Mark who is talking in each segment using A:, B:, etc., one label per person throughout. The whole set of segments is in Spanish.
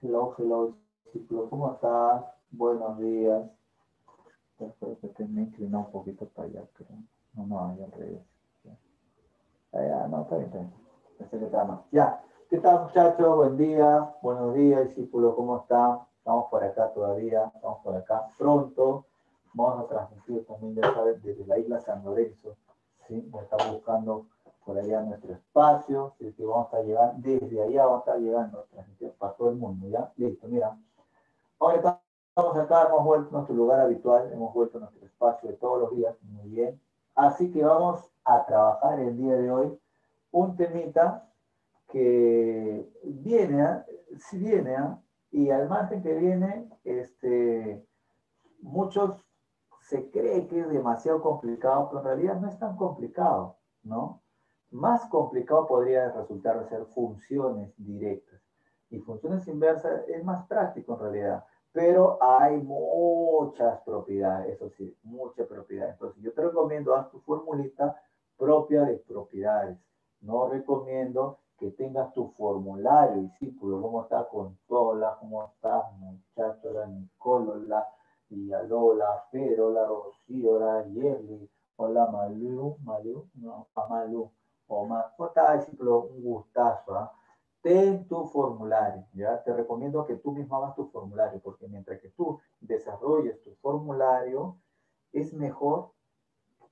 A: Hello, hello, discípulo, ¿cómo estás? Buenos días. Espero que te me incliné un poquito para allá, pero no, ahí al revés. Ya, no, está bien, está bien. Pensé que estaba mal. Ya, ¿qué tal, muchachos? Buen día, buenos días, discípulo, ¿cómo están? Estamos por acá todavía, estamos por acá. Pronto vamos a transmitir también, ya sabes, desde la isla San Lorenzo, ¿sí? Vamos a estar buscando por allá nuestro espacio, ¿sí? Que vamos a estar llegando, desde allá vamos a estar llegando, transmitiendo para todo el mundo, ¿ya? Listo, mira. Ahora estamos acá, hemos vuelto a nuestro lugar habitual, hemos vuelto a nuestro espacio de todos los días, muy bien. Así que vamos a trabajar el día de hoy un temita que viene, si viene, y al margen que viene, muchos se cree que es demasiado complicado, pero en realidad no es tan complicado, ¿no? Más complicado podría resultar ser funciones directas. Y funciones inversas es más práctico en realidad, pero hay muchas propiedades, eso sí, muchas propiedades. Entonces yo te recomiendo, haz tu formulita propia de propiedades. No recomiendo que tengas tu formulario, discípulo, cómo está Consola, cómo está muchacho, la Nicolola, y a Lola, Pedro, la Rocío, la Yerli, hola Malu, no, a Malu, Omar, discípulo, un gustazo, ¿ah? Ten tu formulario, ¿ya? Te recomiendo que tú mismo hagas tu formulario, porque mientras que tú desarrolles tu formulario, es mejor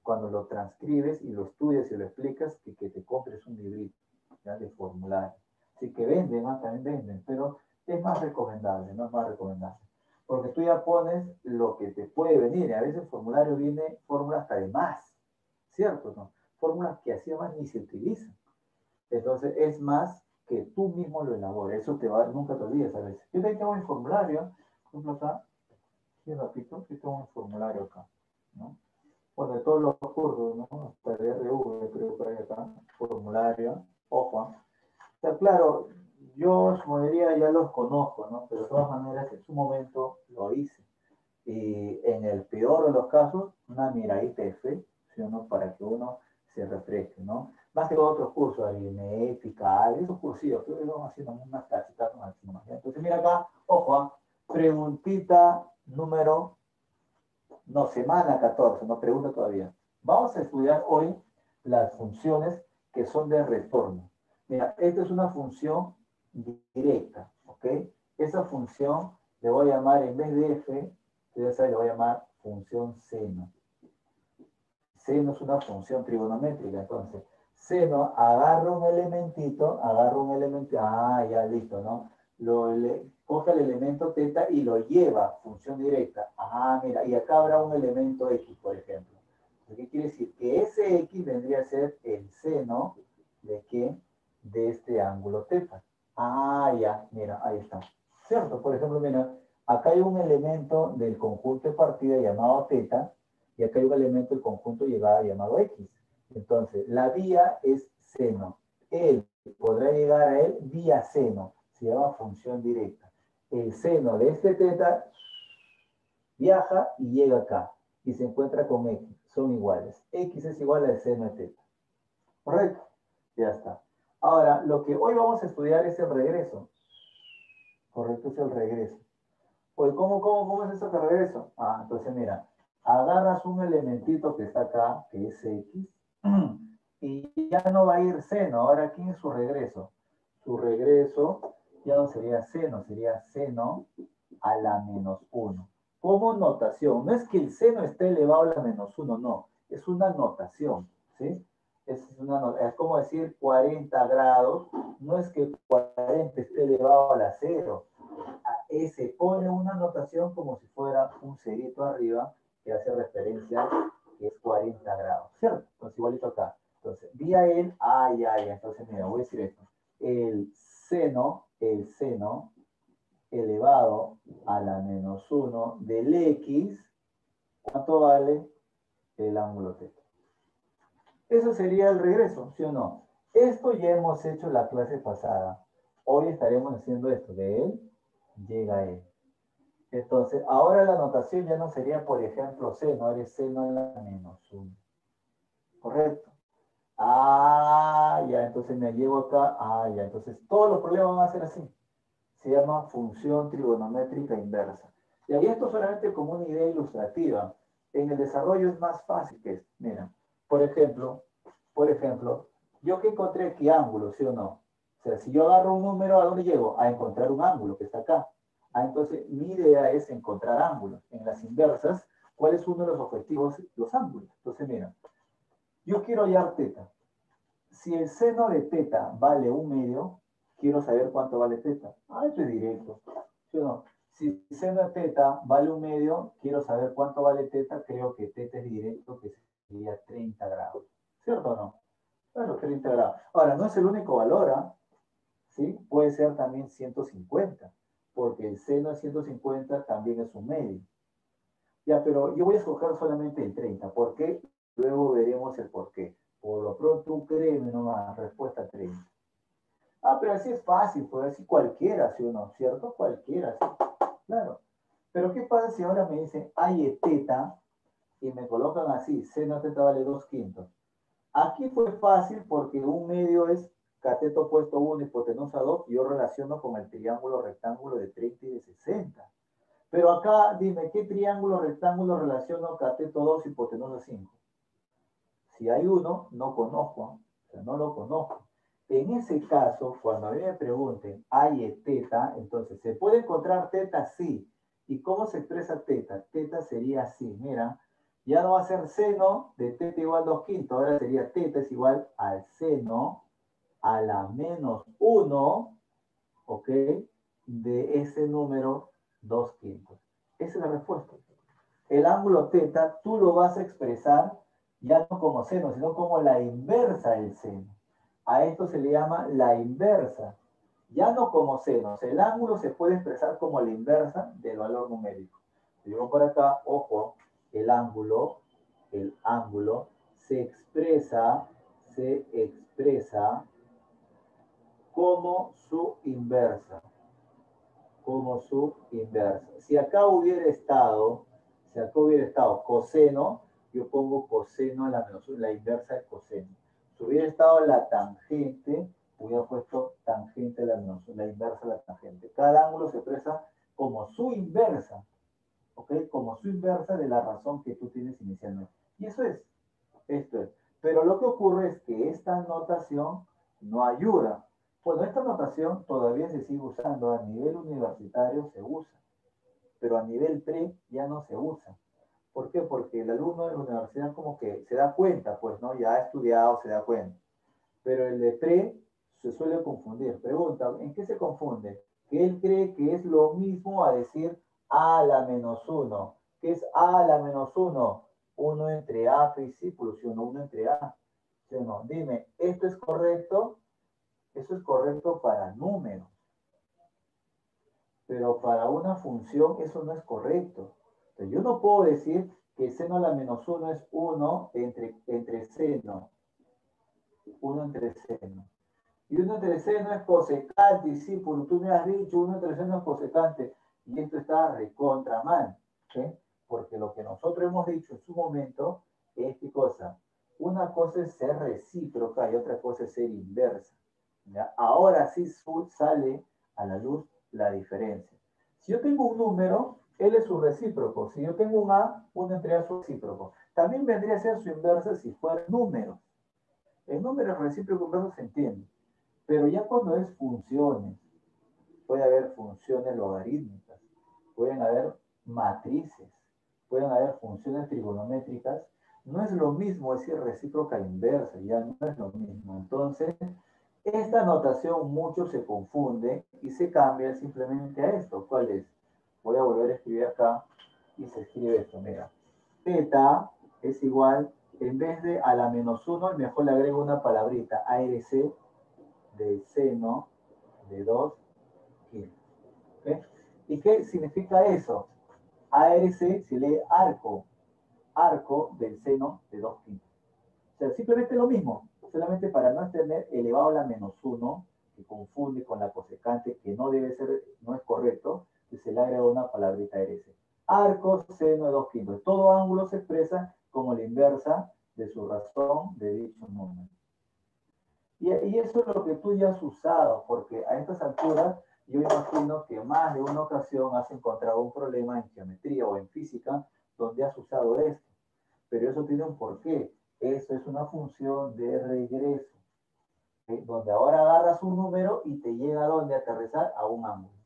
A: cuando lo transcribes y lo estudias y lo explicas que te compres un librito, ¿ya? De formulario. Así que venden, ¿no? También venden, pero es más recomendable, no es más recomendable. Porque tú ya pones lo que te puede venir, y a veces el formulario viene fórmulas hasta de más, ¿cierto? ¿No? Fórmulas que así además ni se utilizan. Entonces es más que tú mismo lo elabores, eso te va, nunca te olvides a veces. Yo tengo mi formulario, por ejemplo acá, aquí repito, yo tengo un formulario acá, ¿no? Bueno, de todos los cursos, ¿no? Hasta el RV, creo que hay acá, formulario, ojo. O sea, claro, yo, como diría, ya los conozco, ¿no? Pero de todas maneras, en su momento lo hice. Y en el peor de los casos, una miradita de fe, ¿sí o no? Para que uno se refresque, ¿no? Más que otros cursos, aritmética, esos cursillos, que vamos haciendo unas casitas más. Entonces, mira acá, ojo, preguntita número no, semana 14, no pregunta todavía. Vamos a estudiar hoy las funciones que son de retorno. Mira, esta es una función directa, ¿ok? Esa función le voy a llamar, en vez de f, ya sabes, le voy a llamar función seno. Seno es una función trigonométrica, entonces, seno agarra un elemento, ya listo, ¿no? Coge el elemento teta y lo lleva, función directa. Mira, y acá habrá un elemento x, por ejemplo. ¿Qué quiere decir? Que ese x vendría a ser el seno de qué? De este ángulo teta. Ya, mira, ahí está. ¿Cierto? Por ejemplo, mira, acá hay un elemento del conjunto de partida llamado teta, y acá hay un elemento del conjunto llegada llamado x. Entonces, la vía es seno. Él podrá llegar a él vía seno, se llama función directa. El seno de este teta viaja y llega acá y se encuentra con x, son iguales. X es igual al seno de teta. ¿Correcto? Ya está. Ahora, lo que hoy vamos a estudiar es el regreso. Correcto, es el regreso. Pues, ¿cómo es eso que regreso? Entonces mira, agarras un elementito que está acá, que es X, y ya no va a ir seno. Ahora, ¿quién es su regreso? Su regreso ya no sería seno a la menos 1. Como notación, no es que el seno esté elevado a la menos 1, no, es una notación, ¿sí? Es como decir 40 grados, no es que 40 esté elevado a la 0, se pone una notación como si fuera un cerito arriba que hace referencia que es 40 grados, ¿cierto? Entonces igualito acá. Entonces, vía él, ya. Entonces, mira, voy a decir esto. El seno elevado a la menos 1 del X, ¿cuánto vale el ángulo θ? Eso sería el regreso, ¿sí o no? Esto ya hemos hecho la clase pasada. Hoy estaremos haciendo esto. De él llega él. Entonces, ahora la notación ya no sería, por ejemplo, seno, eres seno a la menos 1. ¿Correcto? Ya, entonces me llevo acá, ya, entonces todos los problemas van a ser así. se llama función trigonométrica inversa. Y ahí esto solamente como una idea ilustrativa. En el desarrollo es más fácil que esto. Mira, por ejemplo, yo que encontré aquí ángulo, ¿sí o no? O sea, si yo agarro un número, ¿a dónde llego? A encontrar un ángulo que está acá. Entonces, mi idea es encontrar ángulos. En las inversas, ¿cuál es uno de los objetivos? Los ángulos. Entonces, mira, yo quiero hallar teta. Si el seno de teta vale 1/2, quiero saber cuánto vale teta. Esto es directo. ¿Sí o no? Si el seno de teta vale 1/2, quiero saber cuánto vale teta. Creo que teta es directo, que sería 30 grados. ¿Cierto o no? Claro, 30 grados. Ahora, no es el único valor, ¿ah? ¿Sí? Puede ser también 150, porque el seno de 150 también es 1/2. Ya, pero yo voy a escoger solamente el 30. ¿Por qué? Luego veremos el por qué. Por lo pronto, créeme nomás, respuesta 30. Pero así es fácil, pues así cualquiera, ¿sí o no? ¿Cierto? Cualquiera, sí. Claro. Pero ¿qué pasa si ahora me dicen, hay teta, y me colocan así, seno teta vale 2/5? Aquí fue fácil porque 1/2 es cateto opuesto 1, hipotenusa 2, y yo relaciono con el triángulo rectángulo de 30 y de 60. Pero acá, dime, ¿qué triángulo rectángulo relaciono cateto 2, hipotenusa 5? Si hay uno, no conozco, o sea, no lo conozco. En ese caso, cuando a mí me pregunten, ¿hay teta? Entonces, ¿se puede encontrar teta? Sí. ¿Y cómo se expresa teta? Teta sería así, mira, ya no va a ser seno de teta igual 2/5, ahora sería teta es igual al seno a la -1, ¿ok? De ese número 2/5. Esa es la respuesta. El ángulo teta tú lo vas a expresar ya no como seno, sino como la inversa del seno. A esto se le llama la inversa, ya no como seno. El ángulo se puede expresar como la inversa del valor numérico. Si digo por acá, ojo, el ángulo se expresa como su inversa. Si acá hubiera estado coseno, yo pongo coseno a la inversa de coseno. Si hubiera estado la tangente, hubiera puesto tangente a la inversa de la tangente. Cada ángulo se expresa como su inversa, ¿ok? Como su inversa de la razón que tú tienes inicialmente. Y esto es. Pero lo que ocurre es que esta notación no ayuda. Bueno, esta notación todavía se sigue usando, a nivel universitario se usa, pero a nivel pre ya no se usa. ¿Por qué? Porque el alumno de la universidad como que se da cuenta, pues, ¿no? Ya ha estudiado, se da cuenta. Pero el de pre se suele confundir. Pregunta, ¿en qué se confunde? Que él cree que es lo mismo a decir a la -1. ¿Qué es a la -1? 1 entre a principio, ¿sí o no? 1 entre a. ¿Sí o no? Dime, ¿esto es correcto? Eso es correcto para números. Pero para una función eso no es correcto. Entonces, yo no puedo decir que seno a la -1 es 1 entre seno. 1 entre seno. Y 1 entre seno es cosecante, y sí, porque tú me has dicho 1 entre seno es cosecante, y esto está recontra mal, ¿sí? Porque lo que nosotros hemos dicho en su momento es qué cosa. Una cosa es ser recíproca y otra cosa es ser inversa. ¿Ya? Ahora sí sale a la luz la diferencia. Si yo tengo un número, él es su recíproco. Si yo tengo un A, 1 entre A es su recíproco. También vendría a ser su inversa si fuera número. El número recíproco inverso se entiende. Pero ya cuando es funciones, puede haber funciones logarítmicas, pueden haber matrices, pueden haber funciones trigonométricas, no es lo mismo decir recíproca e inversa, ya no es lo mismo. Entonces, esta notación mucho se confunde y se cambia simplemente a esto. ¿Cuál es? Voy a volver a escribir acá y se escribe esto, mira. Teta es igual, en vez de a la -1, mejor le agrego una palabrita, ARC, del seno de 2/5. ¿Okay? ¿Y qué significa eso? ARC se lee arco del seno de 2/5. O sea, simplemente lo mismo, solamente para no tener elevado a la -1, que confunde con la cosecante, que no debe ser, no es correcto, que se le agrega una palabrita ARC. Arco, seno de 2/5. Todo ángulo se expresa como la inversa de su razón de dicho número. Y eso es lo que tú ya has usado, porque a estas alturas yo imagino que más de una ocasión has encontrado un problema en geometría o en física donde has usado esto. Pero eso tiene un porqué. Eso es una función de regreso, ¿sí? Donde ahora agarras un número y te llega a donde aterrizar a un ángulo.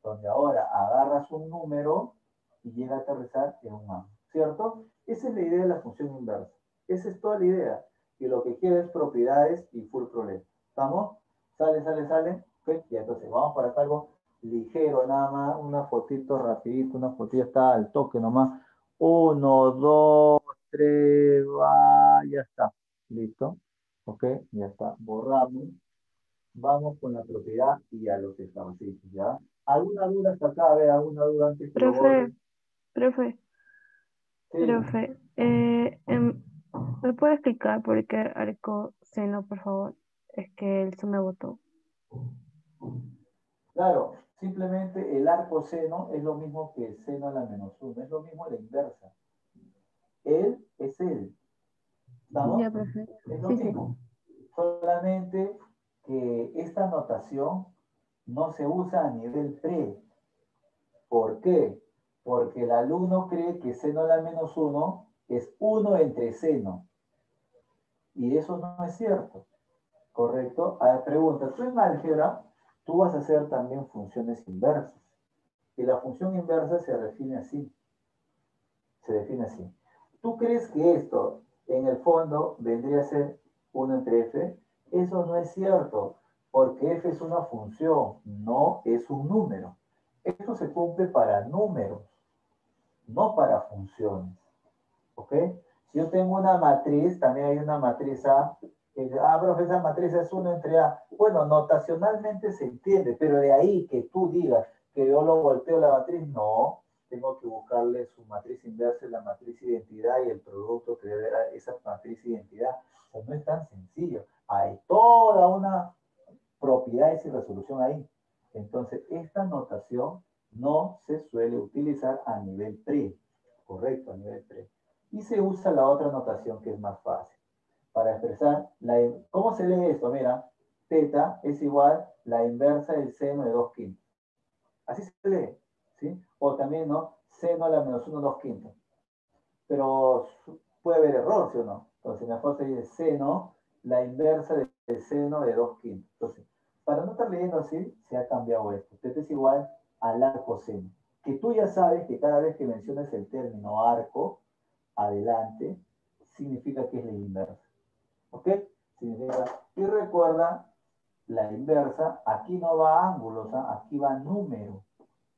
A: Donde ahora agarras un número y llega a aterrizar en un ángulo. ¿Cierto? Esa es la idea de la función inversa. Esa es toda la idea. Y lo que quiere es propiedades y full problema. ¿Estamos? Sale, sale, sale. ¿Okay? Y entonces vamos para acá algo ligero, nada más. Una fotito rapidito, una fotito está al toque nomás. Uno, dos, tres, va, ya está. Listo. Ok, ya está. Borramos. Vamos con la propiedad y a los ejercicios, ¿ya? ¿Alguna duda hasta acá? A ver, ¿alguna duda antes que lo borre?
B: Profe, profe,
A: Sí,
B: profe, ¿me puede explicar por qué arco seno, por favor? Es que él se me botó.
A: claro. Simplemente el arco seno es lo mismo que el seno a la menos 1. Es lo mismo a la inversa. Él es él.
B: Ya,
A: ¿Estamos?
B: profe.
A: Es lo
B: Sí, sí.
A: mismo. Solamente que esta notación no se usa a nivel pre. ¿Por qué? Porque el alumno cree que seno a la menos 1 es 1 entre seno. Y eso no es cierto. ¿Correcto? A ver, pregunta, tú en álgebra, tú vas a hacer también funciones inversas. Y la función inversa se define así. Se define así. ¿Tú crees que esto, en el fondo, vendría a ser 1 entre f? Eso no es cierto, porque f es una función, no es un número. Esto se cumple para números, no para funciones. ¿Ok? Si yo tengo una matriz, también hay una matriz A, que dice, profe, esa matriz es 1 entre A. Bueno, notacionalmente se entiende, pero de ahí que tú digas que yo lo volteo la matriz, no. Tengo que buscarle su matriz inversa, la matriz identidad y el producto que debe dar esa matriz identidad. O sea, no es tan sencillo. Hay toda una propiedades y resolución ahí. Entonces, esta notación no se suele utilizar a nivel pre, correcto, a nivel pre. Y se usa la otra notación que es más fácil. Para expresar, ¿cómo se lee esto? Mira, teta es igual la inversa del seno de 2 quintos. Así se lee, ¿sí? O también, ¿no? Seno a la menos 1, 2 quintos. Pero puede haber error, ¿sí o no? Entonces, mejor se dice seno, la inversa del seno de 2 quintos. Entonces, para no estar leyendo así, se ha cambiado esto. Este es igual al arco seno. Que tú ya sabes que cada vez que mencionas el término arco, adelante, significa que es la inversa. ¿Ok? Significa, y recuerda, la inversa, aquí no va ángulos, aquí va número.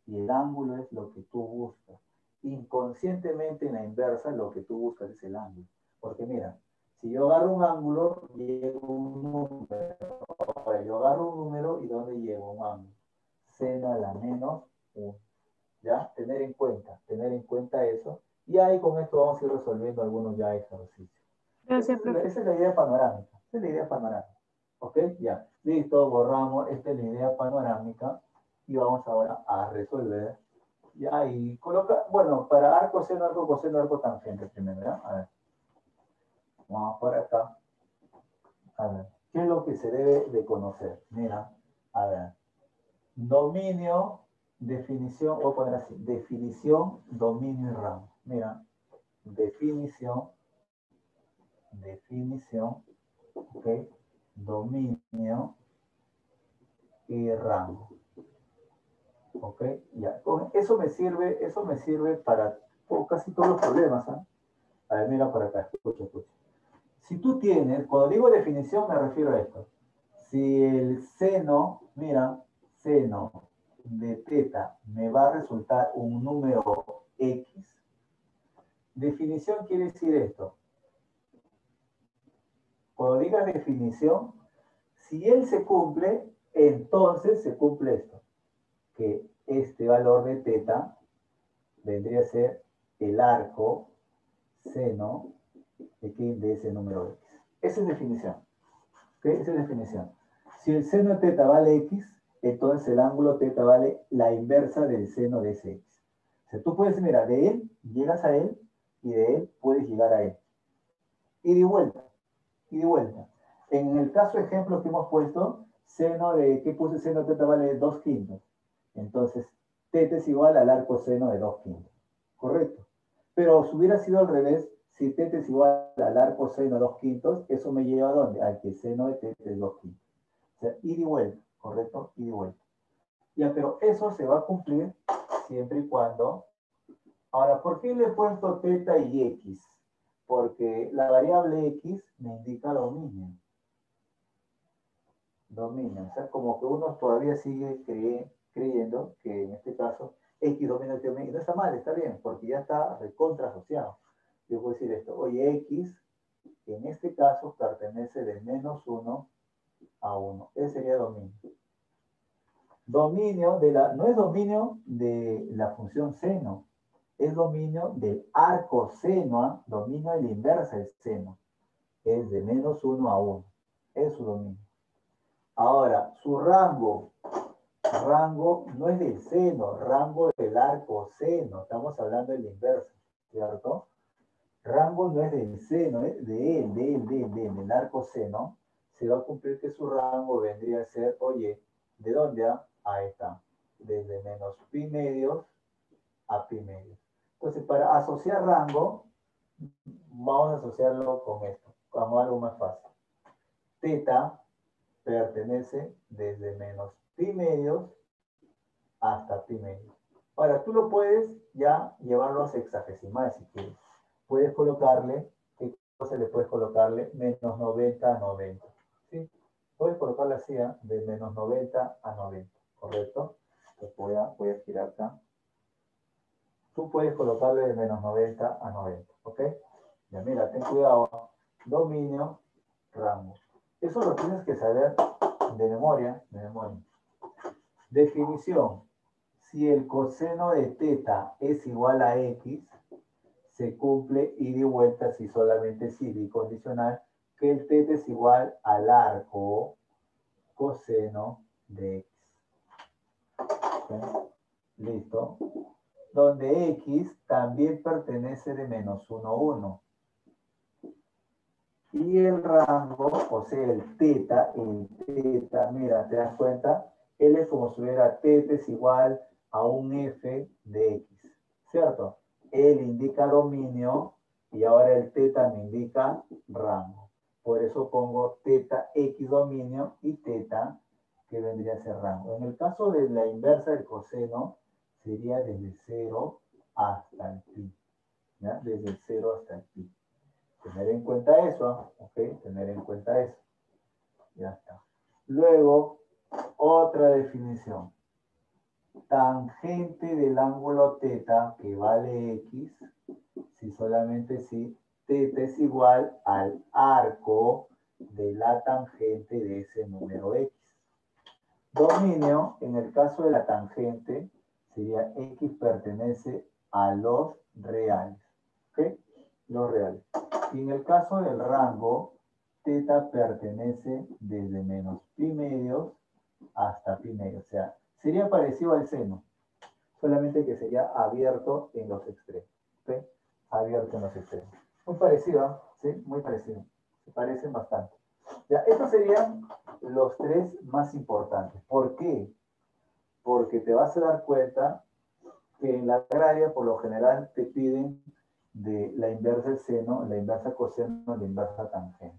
A: Y el ángulo es lo que tú buscas. Inconscientemente en la inversa lo que tú buscas es el ángulo. Porque mira, si yo agarro un ángulo, llego un número. Ahora yo agarro un número y ¿dónde llego? Un ángulo. Seno a la menos 1. ¿Ya? Tener en cuenta eso. Y ahí con esto vamos a ir resolviendo algunos ya ejercicios.
B: Gracias, profe.
A: Esa es la idea panorámica. Esa es la idea panorámica. ¿Ok? Ya. Listo, borramos. Esta es la idea panorámica. Y vamos ahora a resolver. Ya, y coloca, bueno, para arco, seno, arco, tangente primero, ¿ya? A ver, vamos por acá. A ver, ¿qué es lo que se debe de conocer? Mira, a ver, dominio, definición, voy a poner así, definición, dominio y rango. Mira, definición, ok, dominio y rango. Ok, ya, eso me sirve para casi todos los problemas, ¿ah? A ver, mira por acá, escucha, escucha. Si tú tienes, cuando digo definición me refiero a esto. Si el seno, mira, seno de teta me va a resultar un número X, definición quiere decir esto. Cuando digas definición, si él se cumple, entonces se cumple esto, que este valor de teta vendría a ser el arco seno de ese número X. Esa es definición. ¿Okay? Esa es definición. Si el seno de teta vale X, entonces el ángulo teta vale la inversa del seno de ese X. O sea, tú puedes, mira, de él llegas a él y de él puedes llegar a él. Y de vuelta, y de vuelta. En el caso ejemplo que hemos puesto, seno de, ¿qué puse? Seno de teta vale 2 quintos. Entonces, teta es igual al arco seno de 2/5. ¿Correcto? Pero si hubiera sido al revés, si teta es igual al arco seno de 2/5, eso me lleva a ¿dónde? Al que seno de teta es 2/5. O sea, ida y vuelta, ¿correcto? Ida y vuelta. Ya, pero eso se va a cumplir siempre y cuando... Ahora, ¿por qué le he puesto teta y x? Porque la variable x me indica dominio. Dominio. O sea, como que uno todavía sigue creyendo que en este caso x domina el dominio. Y no está mal, está bien, porque ya está recontra asociado. Yo puedo decir esto, oye, x en este caso pertenece de -1 a 1. Ese sería dominio. Dominio de la, no es dominio de la función seno, es dominio del arco seno, dominio de la inversa del seno. Es de -1 a 1. Es su dominio. Ahora, su rango no es del seno, rango del arco seno. Estamos hablando de la inversa, ¿cierto? Rango no es del seno, es del arco seno. Se va a cumplir que su rango vendría a ser, oye, ¿de dónde? Ahí está. Desde menos pi medios a pi medios. Entonces, para asociar rango, vamos a asociarlo con esto, como algo más fácil. Teta pertenece desde menos pi medios hasta pi medios. Ahora, tú lo puedes ya llevarlo a sexagesimal si quieres. Puedes colocarle, ¿qué cosa le puedes colocarle? Menos 90 a 90. ¿Sí? Puedes colocarle así, de menos 90 a 90, ¿correcto? Entonces voy a girar acá. Tú puedes colocarle de menos 90 a 90, ¿ok? Ya mira, ten cuidado. Dominio, rango. Eso lo tienes que saber de memoria, de memoria. Definición. Si el coseno de teta es igual a x, se cumple ida y vuelta si solamente es bicondicional, que el teta es igual al arco coseno de x. ¿Okay? ¿Listo? Donde x también pertenece de -1 a 1. Y el rango, o sea, el teta, mira, ¿te das cuenta? Él es como si hubiera teta es igual a un f de x, ¿cierto? Él indica dominio y ahora el teta me indica rango. Por eso pongo teta x dominio y teta que vendría a ser rango. En el caso de la inversa del coseno, sería desde 0 hasta el pi. ¿Ya? Desde el 0 hasta el pi. Tener en cuenta eso, ¿ok? Tener en cuenta eso. Ya está. Luego, otra definición. Tangente del ángulo teta, que vale x, si solamente si teta es igual al arco de la tangente de ese número x. Dominio, en el caso de la tangente, sería x pertenece a los reales. ¿Ok? Los reales. Y en el caso del rango, teta pertenece desde menos pi medios hasta pi medios. O sea, sería parecido al seno, solamente que sería abierto en los extremos. ¿Ok? Abierto en los extremos. Muy parecido, ¿sí? Muy parecido. Se parecen bastante. Ya, estos serían los tres más importantes. ¿Por qué? Porque te vas a dar cuenta que en la agraria, por lo general, te piden de la inversa del seno, la inversa coseno, la inversa tangente.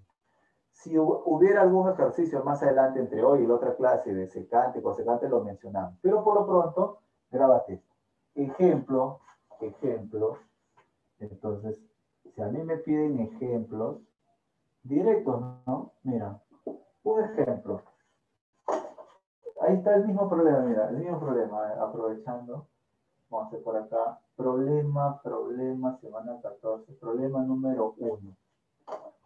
A: Si hubiera algún ejercicio más adelante entre hoy y la otra clase de secante, cosecante, lo mencionamos. Pero por lo pronto, grábate esto. Ejemplo. Entonces, si a mí me piden ejemplos directos, ¿no? Mira, un ejemplo. Ahí está el mismo problema, mira, el mismo problema, aprovechando. Vamos a hacer por acá. Problema, semana 14. Problema número 1.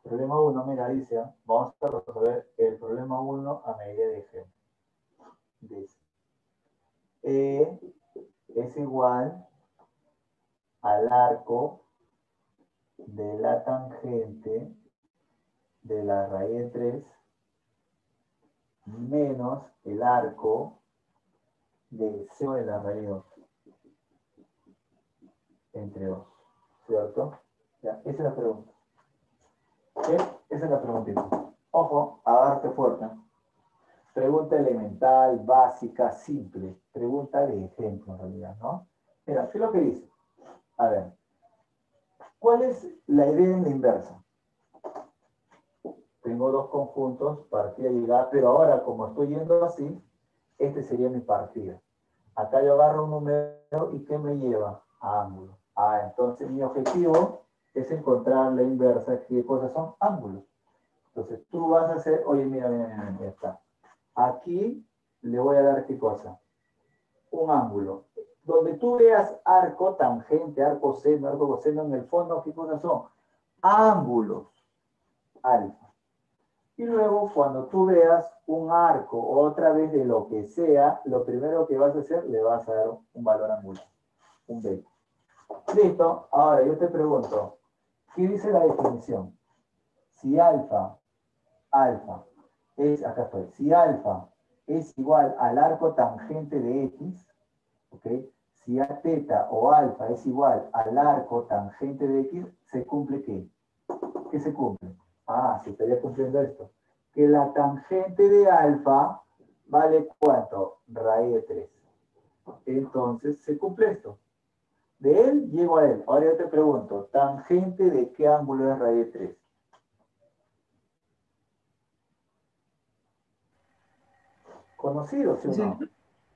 A: Problema 1, mira, dice, vamos a resolver el problema 1 a medida de ejemplo. Dice, E es igual al arco de la tangente de la raíz de 3 menos el arco del seno de la raíz de 2. Entre 2. ¿Cierto? Ya, esa es la pregunta. ¿Qué? Esa es la preguntita. Ojo, agarrarte fuerte. Pregunta elemental, básica, simple. Pregunta de ejemplo, en realidad, ¿no? Mira, ¿qué es lo que dice? A ver, ¿cuál es la idea en la inversa? Tengo dos conjuntos, partida y llegada, pero ahora, como estoy yendo así, este sería mi partida. Acá yo agarro un número y ¿qué me lleva? A ángulo. Ah, entonces mi objetivo es encontrar la inversa. ¿Qué cosas son? Ángulos. Entonces tú vas a hacer, oye, mira, mira, mira, mira, ya está. Aquí le voy a dar ¿qué cosa? Un ángulo. Donde tú veas arco, tangente, arco coseno, en el fondo, ¿qué cosas son? Ángulos. Alfa. Y luego, cuando tú veas un arco otra vez de lo que sea, lo primero que vas a hacer, le vas a dar un valor angular, un beta. Listo. Ahora yo te pregunto, ¿qué dice la definición? Si alfa acá estoy, si alfa es igual al arco tangente de X, ¿ok? Si a teta o alfa es igual al arco tangente de X, ¿se cumple qué? ¿Qué se cumple? Ah, se estaría cumpliendo esto. Que la tangente de alfa vale ¿cuánto? Raíz de 3. Entonces, se cumple esto. De él llego a él. Ahora yo te pregunto, ¿tangente de qué ángulo es raíz de 3? ¿Conocido, sí o no?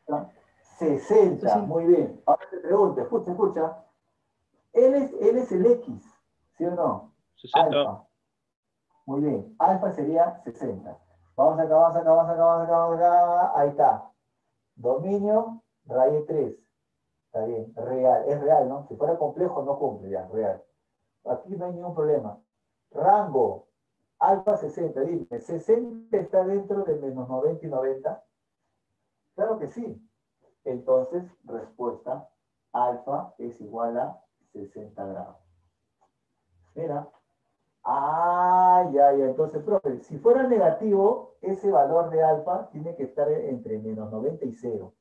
C: 60.
A: 60,
C: 60.
A: muy bien. Ahora te pregunto, escucha, escucha. Él es el X, ¿sí o no?
D: 60.
A: Alfa. Muy bien. Alfa sería 60. Vamos acá, vamos acá, vamos acá, vamos acá, vamos acá. Ahí está. Dominio, raíz de 3. Está bien, real. Es real, ¿no? Si fuera complejo, no cumple ya, real. Aquí no hay ningún problema. Rango, alfa 60. Dime, ¿60 está dentro de menos 90 y 90? Claro que sí. Entonces, respuesta, alfa es igual a 60 grados. Mira. Ah, ya, ya. Entonces, profe, si fuera negativo, ese valor de alfa tiene que estar entre menos 90 y 0.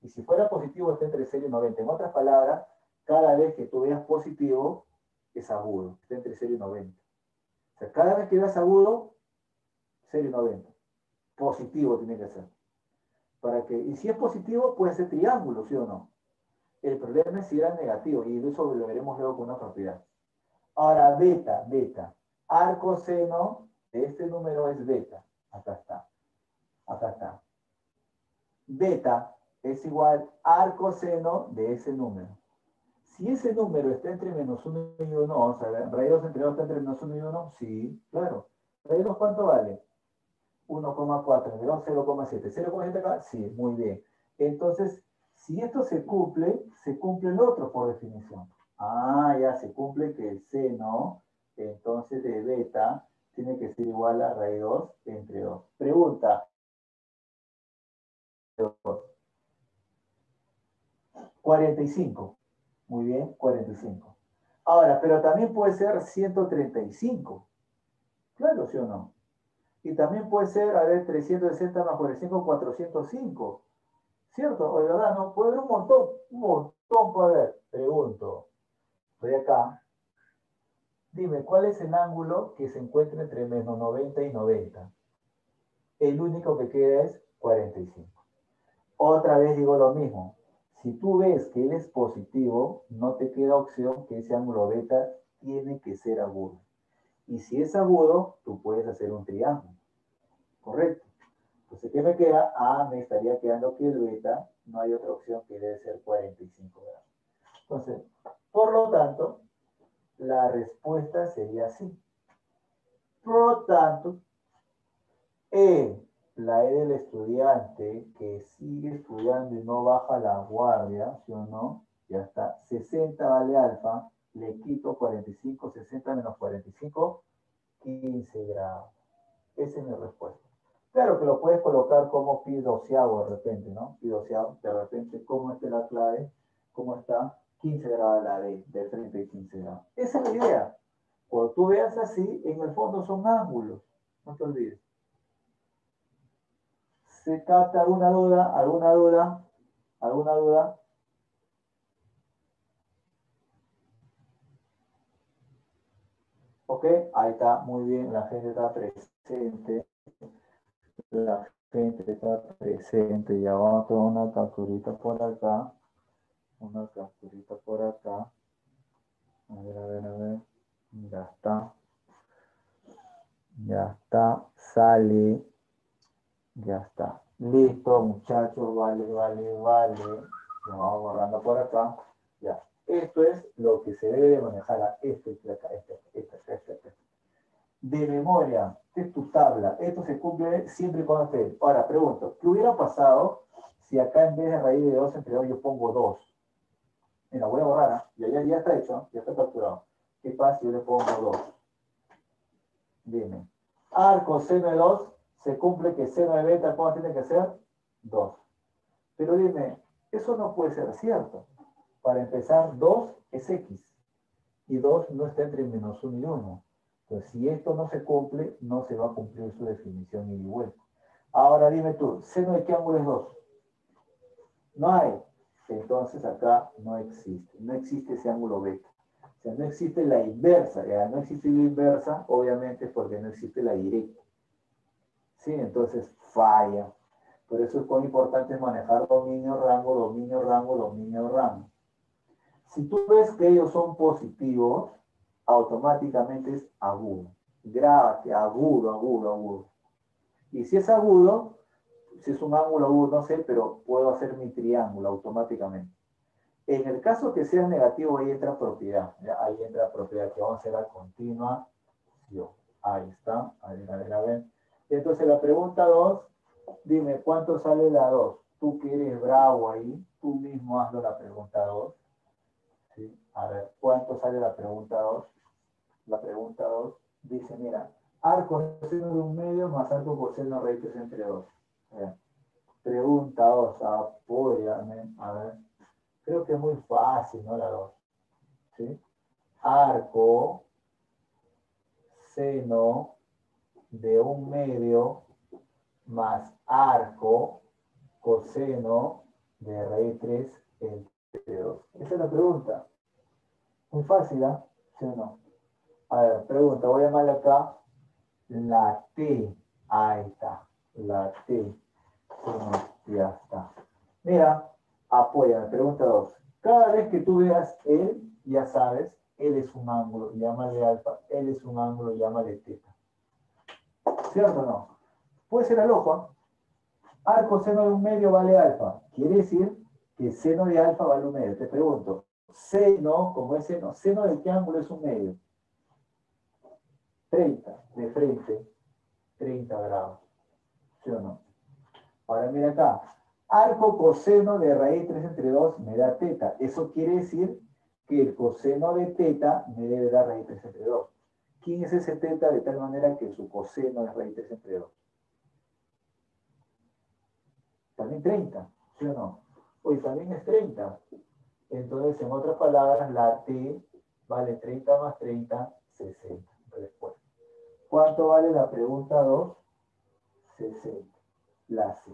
A: Y si fuera positivo, está entre 0 y 90. En otras palabras, cada vez que tú veas positivo, es agudo. Está entre 0 y 90. O sea, cada vez que veas agudo, 0 y 90. Positivo tiene que ser. Y si es positivo, puede ser triángulo, ¿sí o no? El problema es si era negativo, y eso lo veremos luego con una propiedad. Ahora, beta. Arco seno de este número es beta. Acá está. Acá está. Beta es igual arco seno de ese número. Si ese número está entre menos 1 y 1, vamos a ver, raíz 2 entre 2 está entre menos 1 y 1, sí, claro. Raíz 2, ¿cuánto vale? 1,4, entre 2, 0,7. 0,7 acá, sí, muy bien. Entonces, si esto se cumple el otro por definición. Ah, ya se cumple que el seno, entonces de beta, tiene que ser igual a raíz 2 entre 2. Pregunta. 45. Muy bien, 45. Ahora, pero también puede ser 135. Claro, ¿sí o no? Y también puede ser, a ver, 360 más 45, 405. ¿Cierto? O de verdad, no, puede haber un montón puede haber. Pregunto, estoy acá. Dime, ¿cuál es el ángulo que se encuentra entre menos 90 y 90? El único que queda es 45. Otra vez digo lo mismo. Si tú ves que él es positivo, no te queda opción que ese ángulo beta tiene que ser agudo. Y si es agudo, tú puedes hacer un triángulo. ¿Correcto? Entonces, ¿qué me queda? Ah, me estaría quedando que el beta no hay otra opción que debe ser 45 grados. Entonces, por lo tanto, la respuesta sería así. Por lo tanto, la E del estudiante que sigue estudiando y no baja la guardia, ¿sí o no? Ya está. 60 vale alfa, le quito 45, 60 menos 45, 15 grados. Esa es mi respuesta. Claro que lo puedes colocar como pi doceavo de repente, ¿no? Pi doceavo, de repente, ¿cómo está la clave? ¿Cómo está? 15 grados la de frente y 15 grados. Esa es la idea. Cuando tú veas así, en el fondo son ángulos. No te olvides. ¿Se capta alguna duda? ¿Alguna duda? ¿Alguna duda? Ok, ahí está, muy bien, la gente está presente. La gente está presente. Ya vamos a tomar una capturita por acá. Una capturita por acá. A ver, a ver, a ver. Ya está. Ya está. Sale. Ya está. Listo, muchachos. Vale, vale, vale. Lo vamos borrando por acá. Ya. Esto es lo que se debe manejar. Este, acá, este. De memoria, es tu tabla. Esto se cumple siempre y cuando esté. Ahora, pregunto, ¿qué hubiera pasado si acá en vez de raíz de 2 entre 2 yo pongo 2? Mira, voy a borrar, ya está hecho, ya está capturado. ¿Qué pasa si yo le pongo 2? Dime. Arco seno de 2, se cumple que seno de beta, ¿cómo tiene que ser? 2. Pero dime, eso no puede ser cierto. Para empezar, 2 es X. Y 2 no está entre menos 1 y 1. Entonces, si esto no se cumple, no se va a cumplir su definición y vuelta. Ahora dime tú, ¿seno de qué ángulo es 2? No hay. Entonces acá no existe. No existe ese ángulo beta. O sea, no existe la inversa. Ya no existe la inversa, obviamente, porque no existe la directa. ¿Sí? Entonces falla. Por eso es muy importante manejar dominio, rango, dominio, rango, dominio, rango. Si tú ves que ellos son positivos, automáticamente es agudo. Grábate, agudo, agudo, agudo. Y si es agudo, si es un ángulo agudo, no sé, pero puedo hacer mi triángulo automáticamente. En el caso que sea negativo, ahí entra propiedad. ¿Ya? Ahí entra propiedad que vamos a hacer a continuación. Ahí está. A ver, a ver, a ver. Entonces la pregunta 2, dime, ¿cuánto sale la 2? Tú que eres bravo ahí, tú mismo hazlo la pregunta 2. ¿Sí? A ver, ¿cuánto sale la pregunta 2? La pregunta 2 dice, mira, arco seno de un medio más arco coseno raíz entre 2. Pregunta 2, apóyame, a ver. Creo que es muy fácil, ¿no? La 2. ¿Sí? Arco seno de un medio más arco coseno de raíz 3 entre 2. Esa es la pregunta. Muy fácil, ¿eh? ¿Sí o no? A ver, pregunta, voy a llamarle acá la T. Ahí está, la T. Sí, no, ya está. Mira, apóyame, pregunta 2. Cada vez que tú veas él, ya sabes, él es un ángulo, llámale alfa, él es un ángulo, llámale teta. ¿Cierto o no? Puede ser al ojo. Arco seno de un medio vale alfa. Quiere decir que seno de alfa vale un medio. Te pregunto, seno, como es seno de qué ángulo es un medio? 30, de frente, 30 grados. ¿Sí o no? Ahora mira acá. Arco coseno de raíz 3 entre 2 me da teta. Eso quiere decir que el coseno de teta me debe dar raíz 3 entre 2. ¿Quién es ese teta de tal manera que su coseno es raíz 3 entre 2? También 30, ¿sí o no? Hoy también es 30. Entonces, en otras palabras, la T vale 30 más 30, 60. Respuesta. ¿Cuánto vale la pregunta 2? 60. La C.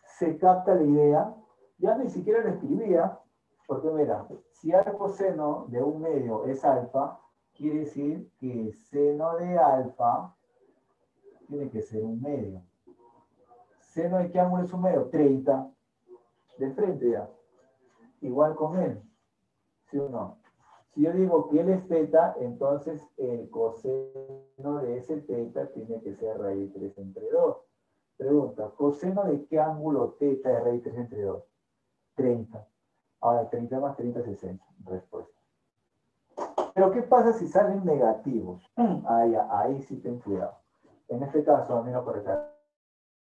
A: Se capta la idea. Ya ni siquiera la escribía, porque mira, si arco seno de un medio es alfa, quiere decir que seno de alfa tiene que ser un medio. ¿Seno de qué ángulo es un medio? 30. De frente ya. Igual con él. ¿Sí o no? Si yo digo que él es teta, entonces el coseno de ese teta tiene que ser raíz 3 entre 2. Pregunta, ¿coseno de qué ángulo teta es raíz 3 entre 2? 30. Ahora, 30 más 30, 60. Respuesta. Pero, ¿qué pasa si salen negativos? Ahí sí ten cuidado. En este caso, a mí no por acá.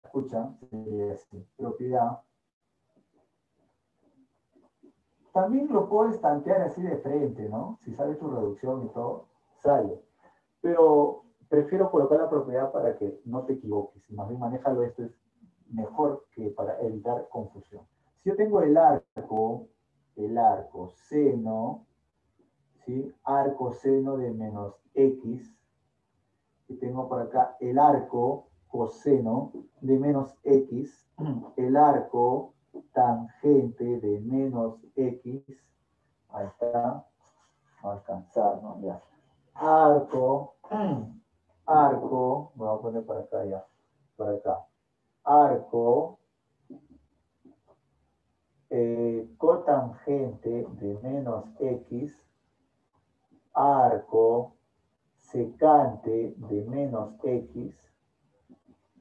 A: Escuchan, sería así. Propiedad. También lo puedes tantear así de frente, ¿no? Si sale tu reducción y todo, sale. Pero prefiero colocar la propiedad para que no te equivoques. Más bien, manéjalo, esto es mejor que para evitar confusión. Si yo tengo el arco seno, ¿sí? Arco seno de menos x, y tengo por acá el arco coseno de menos x, el arco tangente de menos x, ahí está, a alcanzar, ¿no? Ya. Arco, voy a poner por acá ya, por acá. cotangente de menos x, arco secante de menos x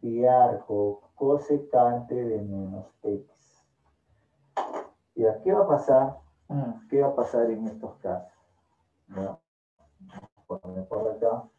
A: y arco cosecante de menos x. ¿Y a qué va a pasar? ¿Qué va a pasar en estos casos? ¿No? Poner por acá.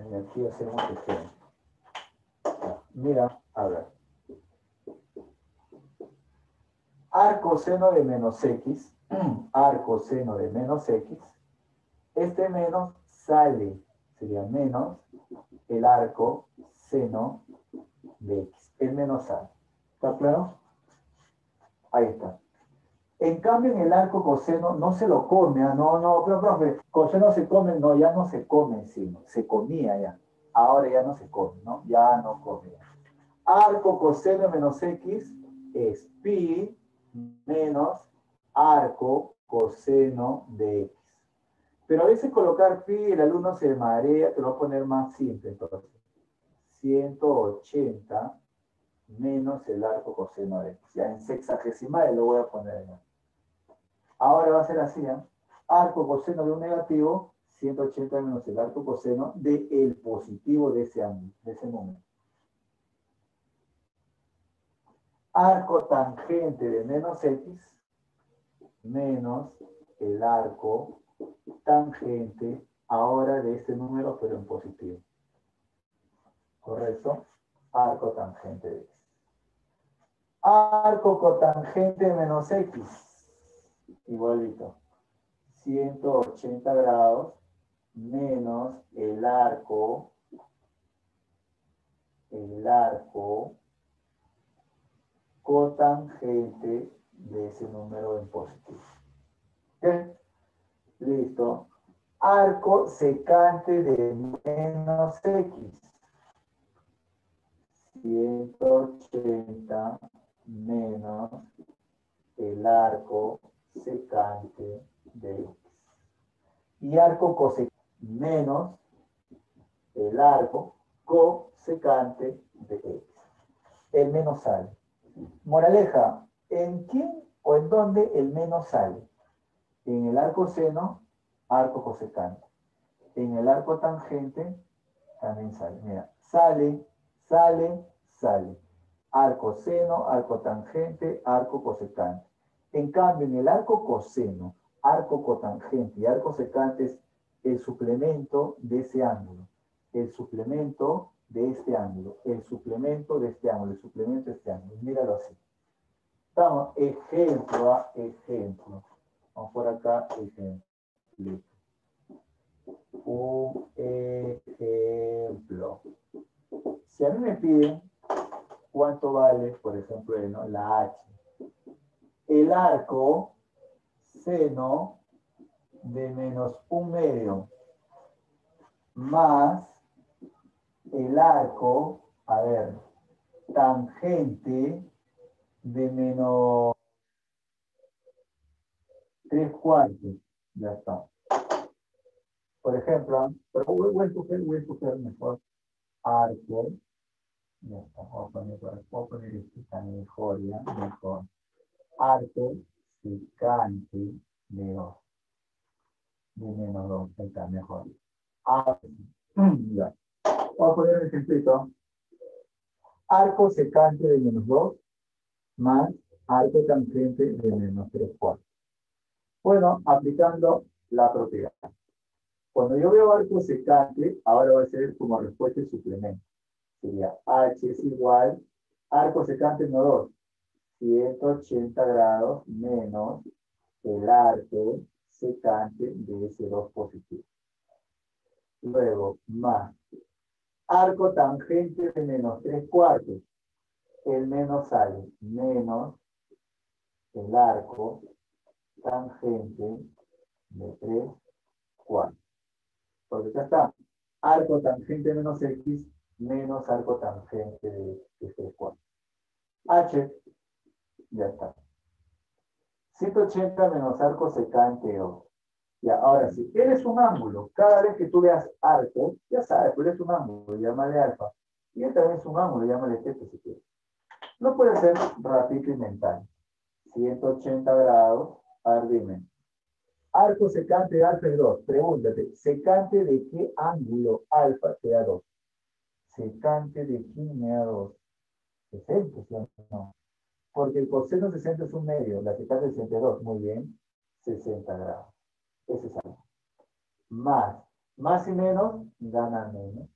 A: Y aquí hacemos ejemplo. Mira, a ver. Arco seno de menos x, arco seno de menos x, este menos sale, sería menos el arco seno de x, el menos sale. ¿Está claro? Ahí está. En cambio, en el arco coseno no se lo come, pero profe, coseno se come, no, ya no se come encima, se comía ya. Ahora ya no se come, ¿no? Ya no come. Arco coseno de menos x es pi menos arco coseno de x. Pero a veces colocar pi, el alumno se marea, te lo voy a poner más simple, entonces. 180 menos el arco coseno de x. Ya en sexagesimal lo voy a poner allá. Ahora va a ser así, ¿eh? Arco coseno de un negativo, 180 menos el arco coseno del positivo de ese ángulo, de ese momento. Arco tangente de menos x menos el arco tangente ahora de este número, pero en positivo. ¿Correcto? Arco tangente de x. Arco cotangente de menos x. Igualito. 180 grados menos el arco cotangente de ese número en positivo. ¿Ok? Listo. Arco secante de menos x. 180 menos el arco secante de x. Y arco cosecante menos el arco cosecante de x. El menos sale. Moraleja, ¿en quién o en dónde el menos sale? En el arco seno, arco cosecante. En el arco tangente, también sale. Mira, sale, sale, sale. Arco seno, arco tangente, arco cosecante. En cambio, en el arco coseno, arco cotangente y arco secante es el suplemento de ese ángulo. El suplemento de este ángulo. El suplemento de este ángulo. El suplemento de este ángulo. Míralo así. Estamos ejemplo a ejemplo. Vamos por acá, ejemplo. Un ejemplo. Si a mí me piden cuánto vale, por ejemplo, ¿no? La H. El arco seno de menos 1/2 más el arco, a ver, tangente de menos 3/4. Ya está. Por ejemplo, pero voy a escoger mejor arco. Ya está, voy a poner esto tan mejor, ya, mejor. Arco secante de 2. De menos 2, está mejor. Ya. Voy a poner un ejemplito. Arco secante de menos 2 más arco tangente de menos 3/4. Bueno, aplicando la propiedad. Cuando yo veo arco secante, ahora va a ser como respuesta el suplemento. Sería H es igual, arco secante no 2, 180 grados menos el arco secante de ese 2 positivo. Luego, más arco tangente de menos 3/4. El menos sale, menos el arco tangente de 3 cuartos. Porque acá está, arco tangente menos X menos arco tangente de 3 cuartos. H, ya está. 180 menos arco secante O. Ya, ahora sí, él es un ángulo. Cada vez que tú veas arco, ya sabes, pues él es un ángulo, llámale alfa. Y él también es un ángulo, llámale teta si quieres. Lo puede hacer rapidito y mental. 180 grados. A ver, dime. Arco secante de alfa es 2. Pregúntate, ¿secante de qué ángulo alfa te da 2? Secante de quién me da 2. 60, ¿sí o no? Porque el coseno 60 es un medio, la secante 62, muy bien, 60 grados. Ese es algo. Más y menos, gana menos.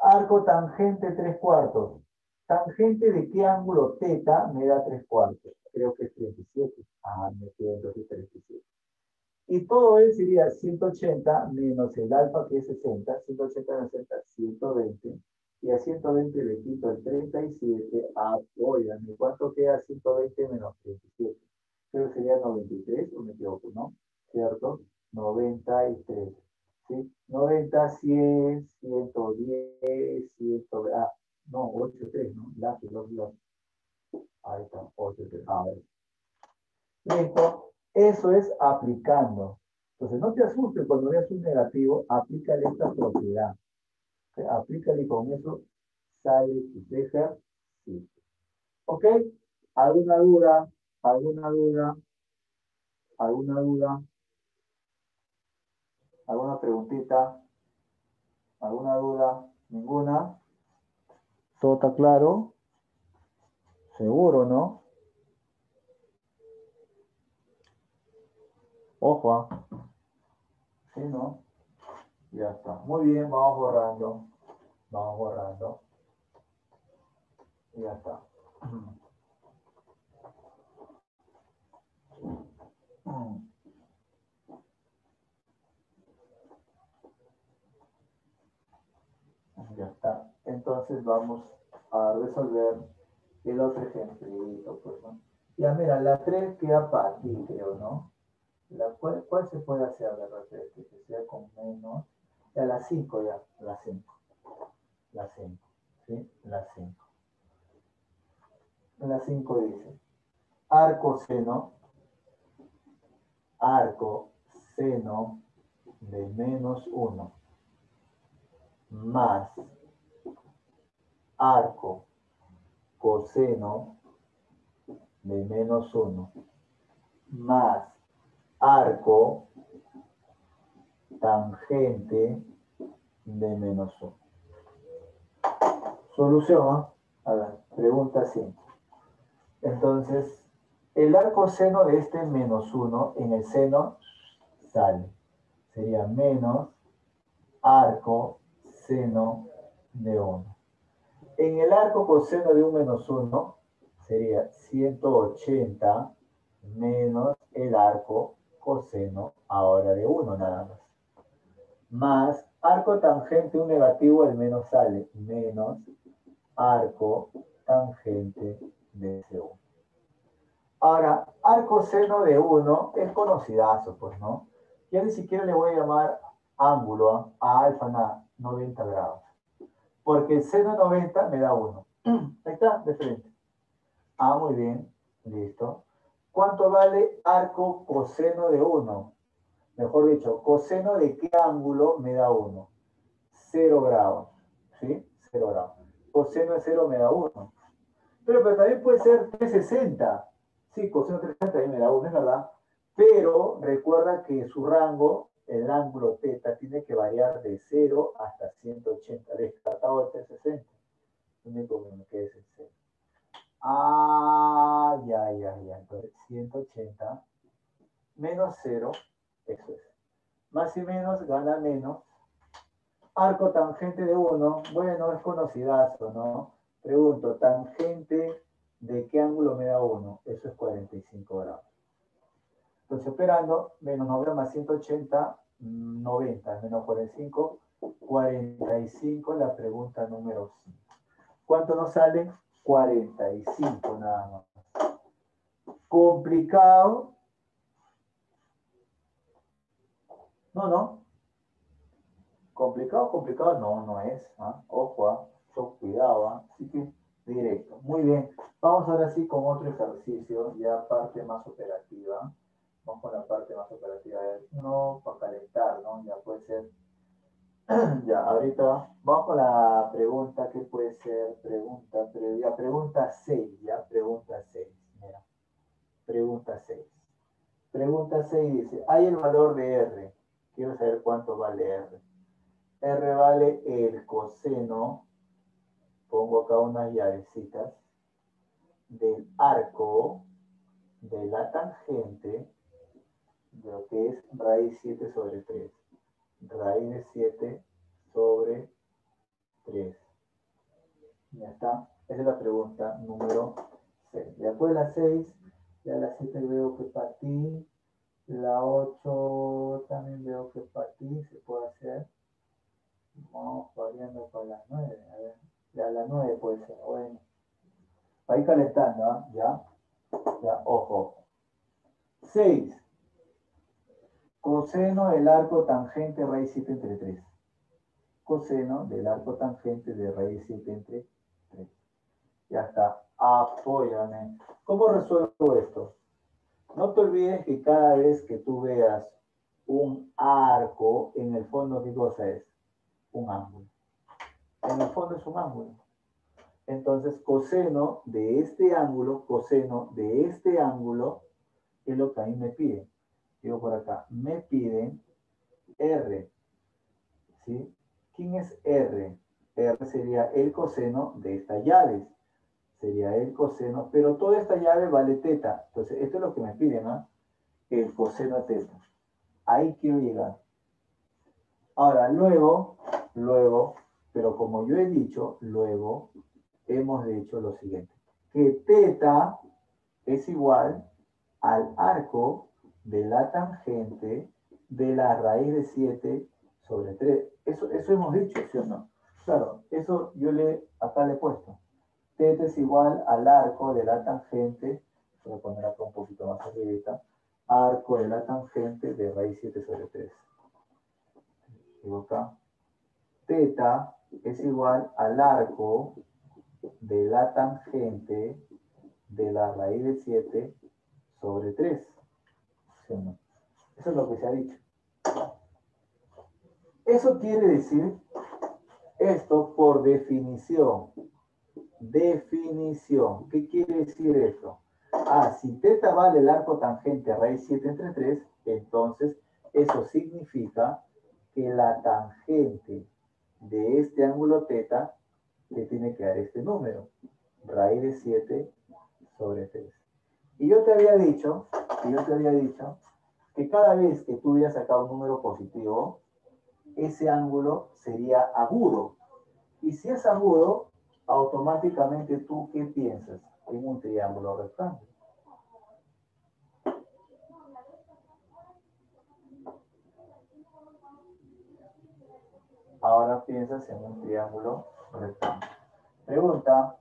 A: Arco tangente 3 cuartos. ¿Tangente de qué ángulo teta me da 3 cuartos? Creo que es 37. Ah, me queda entonces 37. Y todo él sería 180 menos el alfa que es 60. 180 menos 60, 120. Y a 120 le quito el 37. Apóyame. ¿Cuánto queda 120 menos 37? Creo que sería 93, o me equivoco, ¿no? ¿Cierto? 93. ¿Sí? 90, 100, 110, 100, no, 83, ¿no? Los. Ahí está, 83. A ver. Listo. Eso es aplicando. Entonces, no te asustes cuando veas un negativo, aplícale esta propiedad. ¿Okay? Aplícale y con eso sale tu ejercicio. ¿Ok? ¿Alguna duda? ¿Alguna duda? ¿Alguna duda? ¿Alguna preguntita? ¿Alguna duda? ¿Ninguna? ¿Todo está claro? Seguro, ¿no? Ojo. ¿Sí, no? Ya está. Muy bien, vamos borrando. Vamos borrando. Y ya está. Ya está. Entonces vamos a resolver el otro ejemplito, pues, ¿no? Ya mira, la 3 queda para ti, creo, ¿no? ¿Cuál se puede hacer de repente? Que sea con menos. Ya la 5 ya, la 5. La 5, ¿sí? La 5. La 5 dice, arco seno de menos 1 más arco coseno de menos 1 más arco tangente de menos 1. Solución, a ver, pregunta 5. Entonces, el arco seno de este menos 1 en el seno sale. Sería menos arco seno de 1. En el arco coseno de un menos 1 sería 180 menos el arco coseno ahora de 1 nada más. Más arco tangente un negativo, el menos sale. Menos arco tangente de ese 1. Ahora, arco seno de 1 es conocidazo, pues, ¿no? Ya ni siquiera le voy a llamar ángulo a alfa nada, 90 grados. Porque el seno 90 me da 1. Ahí está, de frente. Ah, muy bien. Listo. ¿Cuánto vale arco coseno de 1? Mejor dicho, coseno de qué ángulo me da 1. 0 grados. ¿Sí? 0 grados. Coseno de 0 me da 1. Pero también puede ser 360. Sí, coseno de 360 también me da 1, es verdad. Pero recuerda que su rango, el ángulo θ, tiene que variar de 0 hasta 180. Descartado el 360. Lo único que me queda es el 0. Ah, ya. Entonces, 180 menos 0, eso es. Más y menos gana menos. Arco tangente de 1, bueno, es conocidazo, ¿no? Pregunto, tangente de qué ángulo me da 1. Eso es 45 grados. Entonces, operando, menos 90 más 180, 90, menos 45, 45, la pregunta número 5. ¿Cuánto nos sale? 45 nada más. complicado. No. Complicado no es. ¿Ah? Ojo, cuidado. ¿Ah? Así que directo. Muy bien. Vamos ahora sí con otro ejercicio, ya parte más operativa. Vamos con la parte más operativa. No para calentar, ¿no? Ya puede ser. Ya, ahorita vamos con la pregunta que puede ser pregunta 6, ya, pregunta 6. Mira, pregunta 6. Pregunta 6 dice, hay el valor de R. Quiero saber cuánto vale R. R vale el coseno, pongo acá unas llavecitas, del arco de la tangente de lo que es raíz 7 sobre 3. Raíz de 7 sobre 3. Ya está. Esa es la pregunta número 6. Después de la 6, ya la 7 veo que para ti. La 8 también veo que para ti se puede hacer. Vamos variando con las 9. A ver. Ya la 9 puede ser. Bueno. Va ir calentando, ¿eh? Ya. Ya, ojo. 6. Coseno del arco tangente raíz 7 entre 3. Coseno del arco tangente de raíz 7 entre 3. Ya está. Apóyame. ¿Cómo resuelvo esto? No te olvides que cada vez que tú veas un arco, en el fondo, ¿qué cosa es? Un ángulo. En el fondo es un ángulo. Entonces, coseno de este ángulo, es lo que a mí me piden. Digo por acá, me piden R. ¿Sí? ¿Quién es R? R sería el coseno de estas llaves. Sería el coseno, pero toda esta llave vale teta. Entonces, esto es lo que me piden, ¿no? El coseno teta. Ahí quiero llegar. Ahora, luego, pero como yo he dicho, luego hemos dicho lo siguiente. Que teta es igual al arco de la tangente de la raíz de 7 sobre 3. Eso hemos dicho, ¿sí o no? Claro, eso yo acá le he puesto. Teta es igual al arco de la tangente, voy a poner acá un poquito más arriba, arco de la tangente de raíz 7 sobre 3. Digo acá, teta es igual al arco de la tangente de la raíz de 7 sobre 3. ¿Sí o no? Eso es lo que se ha dicho. Eso quiere decir, esto por definición. Definición. ¿Qué quiere decir esto? Si teta vale el arco tangente a raíz 7 entre 3, entonces eso significa que la tangente de este ángulo teta le tiene que dar este número, raíz de 7 sobre 3. Y yo te había dicho que cada vez que tú hubieras sacado un número positivo, ese ángulo sería agudo. Y si es agudo, automáticamente tú, ¿qué piensas? En un triángulo rectángulo. Ahora piensas en un triángulo rectángulo. Pregunta,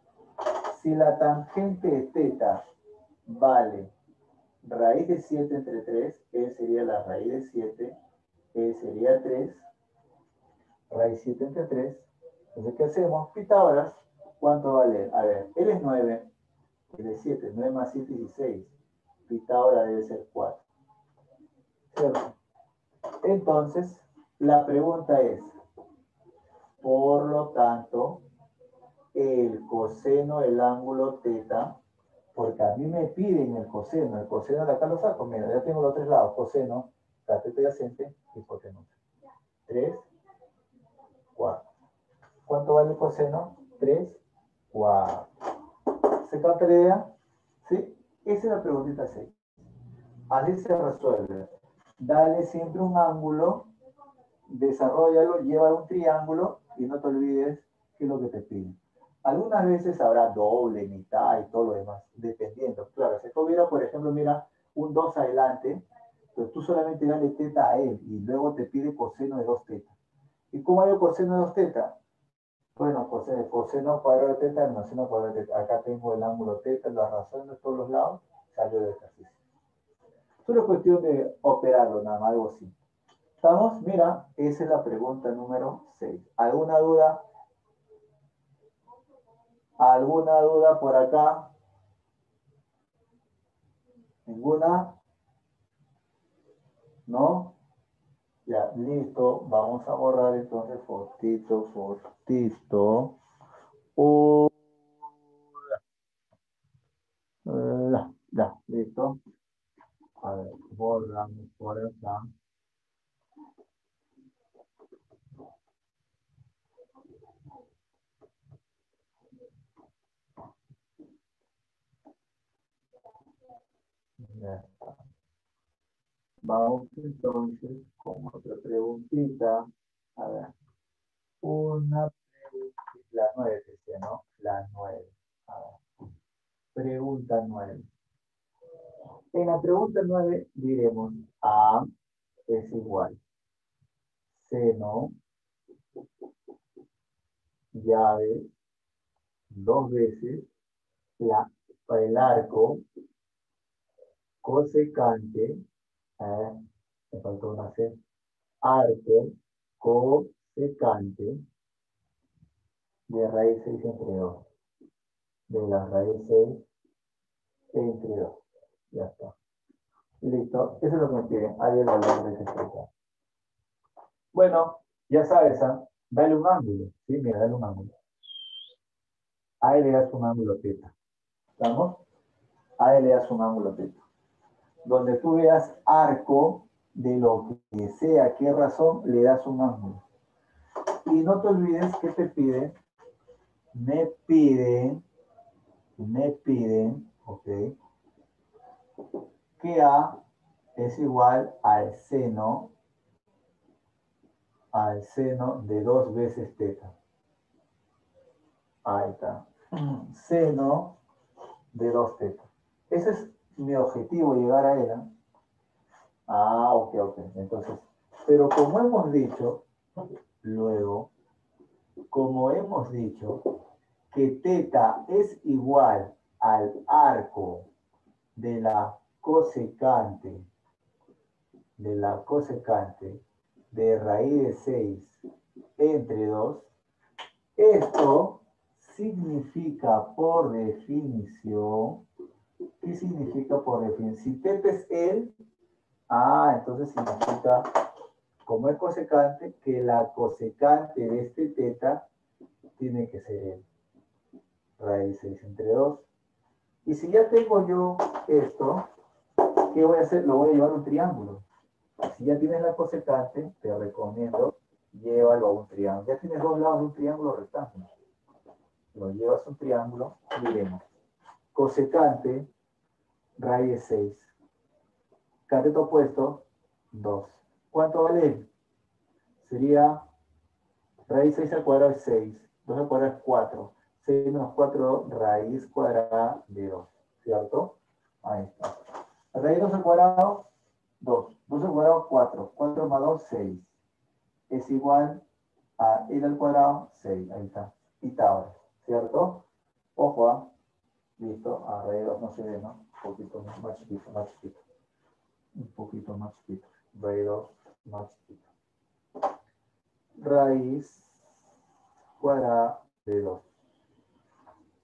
A: si la tangente de teta vale raíz de 7 entre 3, ¿qué sería la raíz de 7? ¿Qué sería 3? Raíz 7 entre 3. Entonces, ¿qué hacemos? Pitágoras, ¿cuánto vale? A ver, él es 9, él es 7, 9 más 7 es 16. Pitágoras debe ser 4. ¿Cierto? Entonces, la pregunta es, por lo tanto, el coseno del ángulo teta, porque a mí me piden el coseno de acá lo saco, mira, ya tengo los tres lados, coseno, cateto adyacente, hipotenusa. 3, 4. ¿Cuánto vale el coseno? 3, 4. ¿Se capta la idea? ¿Sí? Esa es la preguntita 6. Así se resuelve. Dale siempre un ángulo, desarrollalo, lleva un triángulo y no te olvides qué es lo que te piden. Algunas veces habrá doble, mitad y todo lo demás, dependiendo. Claro, si tuviera, por ejemplo, mira, un 2 adelante, pues tú solamente dale teta a él y luego te pide coseno de 2 teta. ¿Y cómo hay coseno de 2 teta? Bueno, coseno cuadrado de teta, no, seno cuadrado de teta. Acá tengo el ángulo teta, la razón de todos los lados, salió del ejercicio. Solo es cuestión de operarlo, nada más, algo así. ¿Estamos? Mira, esa es la pregunta número 6. ¿Alguna duda? ¿Alguna duda por acá? ¿Ninguna? ¿No? Ya, listo. Vamos a borrar entonces fotito, fotito. Ya, listo. A ver, borramos por acá. Ya está. Vamos entonces con otra preguntita. A ver, una preguntita. La 9 decía, ¿no? La 9. A ver, pregunta 9. En la pregunta 9 diremos A es igual. Seno, llave, 2 veces, el arco, cosecante, me faltó una C, arco, cosecante, de raíz 6 entre 2. De la raíz 6 entre 2. Ya está. Listo. Eso es lo que me piden. Ahí el valor de ese theta. Bueno, ya sabes, dale un ángulo. Sí, mira, dale un ángulo. Ahí le das un ángulo θ. ¿Estamos? Ahí le das un ángulo θ. Donde tú veas arco de lo que sea, qué razón, le das un ángulo. Y no te olvides que te piden, me piden, ok, que A es igual al seno de 2 veces θ. Ahí está. Seno de 2 θ. Ese es mi objetivo, llegar a él. Ok. Entonces, pero como hemos dicho, luego, como hemos dicho, que θ es igual al arco de la cosecante de raíz de 6 entre 2, esto significa por definición, ¿qué significa por definición? Si θ es él, entonces significa, como es cosecante, que la cosecante de este θ tiene que ser él. Raíz 6 entre 2. Y si ya tengo yo esto, ¿qué voy a hacer? Lo voy a llevar a un triángulo. Si ya tienes la cosecante, te recomiendo, llévalo a un triángulo. Ya tienes 2 lados de un triángulo rectángulo. Lo llevas a un triángulo, miremos. Cosecante, raíz 6. Cateto opuesto, 2. ¿Cuánto vale? Sería raíz 6 al cuadrado es 6. 2 al cuadrado es 4. 6 menos 4, raíz cuadrada de 2. ¿Cierto? Ahí está. Raíz 2 al cuadrado, 2. 2 al cuadrado, 4. 4 más 2, 6. Es igual a l al cuadrado, 6. Ahí está. Pitágoras. ¿Cierto? Ojo, listo. A raíz 2 no se ve, ¿no? Un poquito más chiquito, más chiquito. Un poquito más chiquito. Raíz 2 más chiquito. Raíz cuadrada de 2.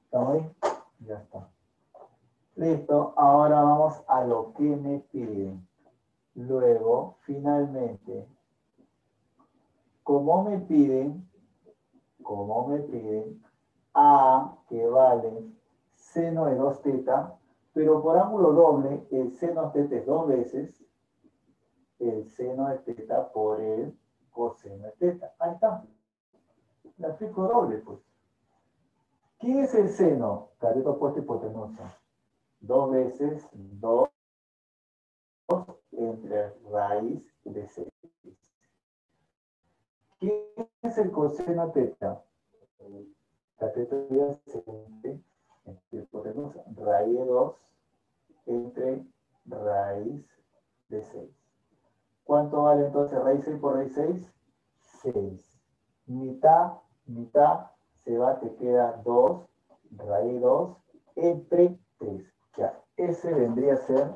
A: ¿Estamos ahí? Ya está. Listo. Ahora vamos a lo que me piden. Luego, finalmente, como me piden, A, que vale seno de 2 θ, pero por ángulo doble, el seno θ es 2 veces el seno de θ por el coseno de θ. Ahí está. La aplico doble, pues. ¿Quién es el seno? Cateto opuesto y hipotenusa. 2 veces 2 entre raíz de 6. ¿Quién es el coseno θ? Cateto adyacente entre hipotenusa. Raíz de 2 entre raíz de 6. ¿Cuánto vale entonces raíz 6 por raíz 6? 6. Mitad se va, te queda 2, raíz 2, entre 3. Ya, ese vendría a ser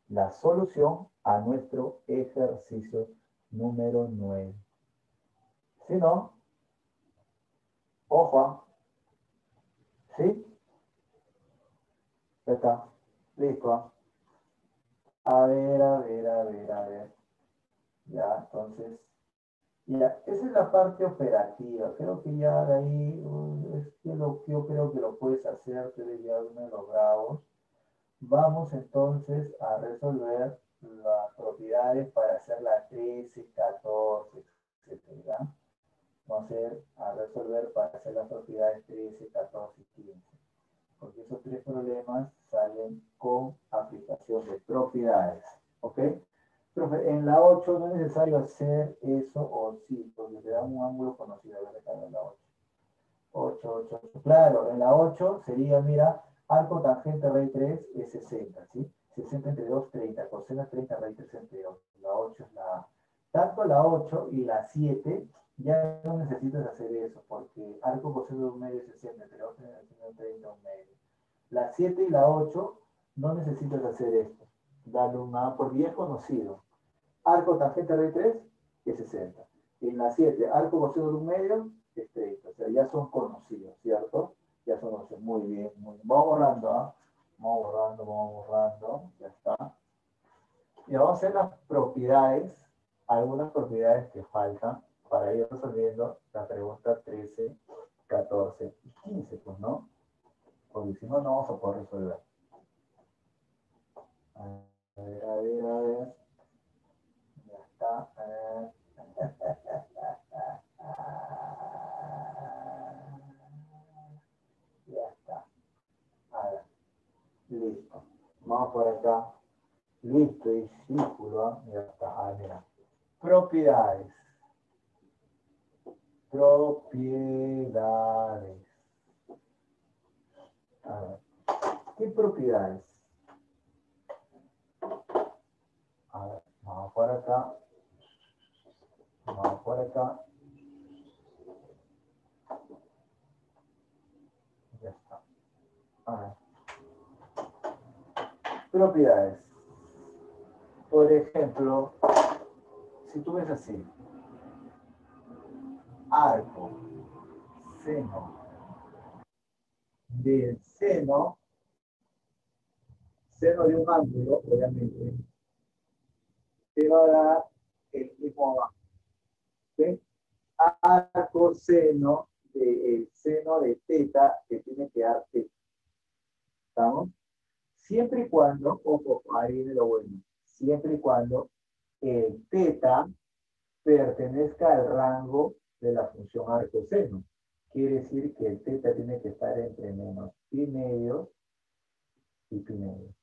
A: la solución a nuestro ejercicio número 9. Si no, ojo, ¿sí? Ya está. Listo. A ver, a ver, a ver, a ver. Ya, entonces, ya, esa es la parte operativa. Creo que ya de ahí, es que yo creo que lo puedes hacer, te debes llevar uno de los bravos. Vamos entonces a resolver las propiedades para hacer la 13, 14, etc. Vamos a resolver para hacer las propiedades 13, 14 y 15. Porque esos tres problemas salen con aplicación de propiedades. ¿Ok? Profe, en la 8 no es necesario hacer eso o sí, porque te da un ángulo conocido. A ver, acá en la 8. 8, 8, 8. Claro, en la 8 sería, mira, arco tangente raíz 3 es 60, ¿sí? 60 entre 2, 30. Coseno 30 raíz 3 entre 8. La 8 es la A. Tanto la 8 y la 7 ya no necesitas hacer eso, porque arco coseno de un medio es 60, entre 2 y 30 un medio. La 7 y la 8 no necesitas hacer esto. Dale un A porque ya es conocido. Arco tangente raíz 3 es 60. Y en la 7, arco coseno de un medio es 30. O sea, ya son conocidos, ¿cierto? Ya son conocidos. Muy bien, muy bien. Vamos borrando, ¿ah? Vamos borrando. Ya está. Y vamos a hacer las propiedades, algunas propiedades que faltan para ir resolviendo la pregunta 13, 14 y 15, pues, ¿no? Porque si no, no vamos a poder resolver. A ver, a ver, a ver. Ya está. Ya está. A ver, listo. Vamos por acá. Listo, y círculo. Ya está. Ah, mira. Propiedades. Propiedades. A ver. ¿Qué propiedades? A ver, vamos por acá. Vamos por acá. Ya está. A ver. Propiedades. Por ejemplo, si tú ves así, arco, seno, del seno de un ángulo, obviamente, te va a dar el mismo abajo. ¿Sí? Arco seno del seno de teta que tiene que dar teta. ¿Estamos? Siempre y cuando, ojo, ahí viene lo bueno, siempre y cuando el teta pertenezca al rango de la función arcoseno. Quiere decir que el teta tiene que estar entre menos pi medio y pi medio.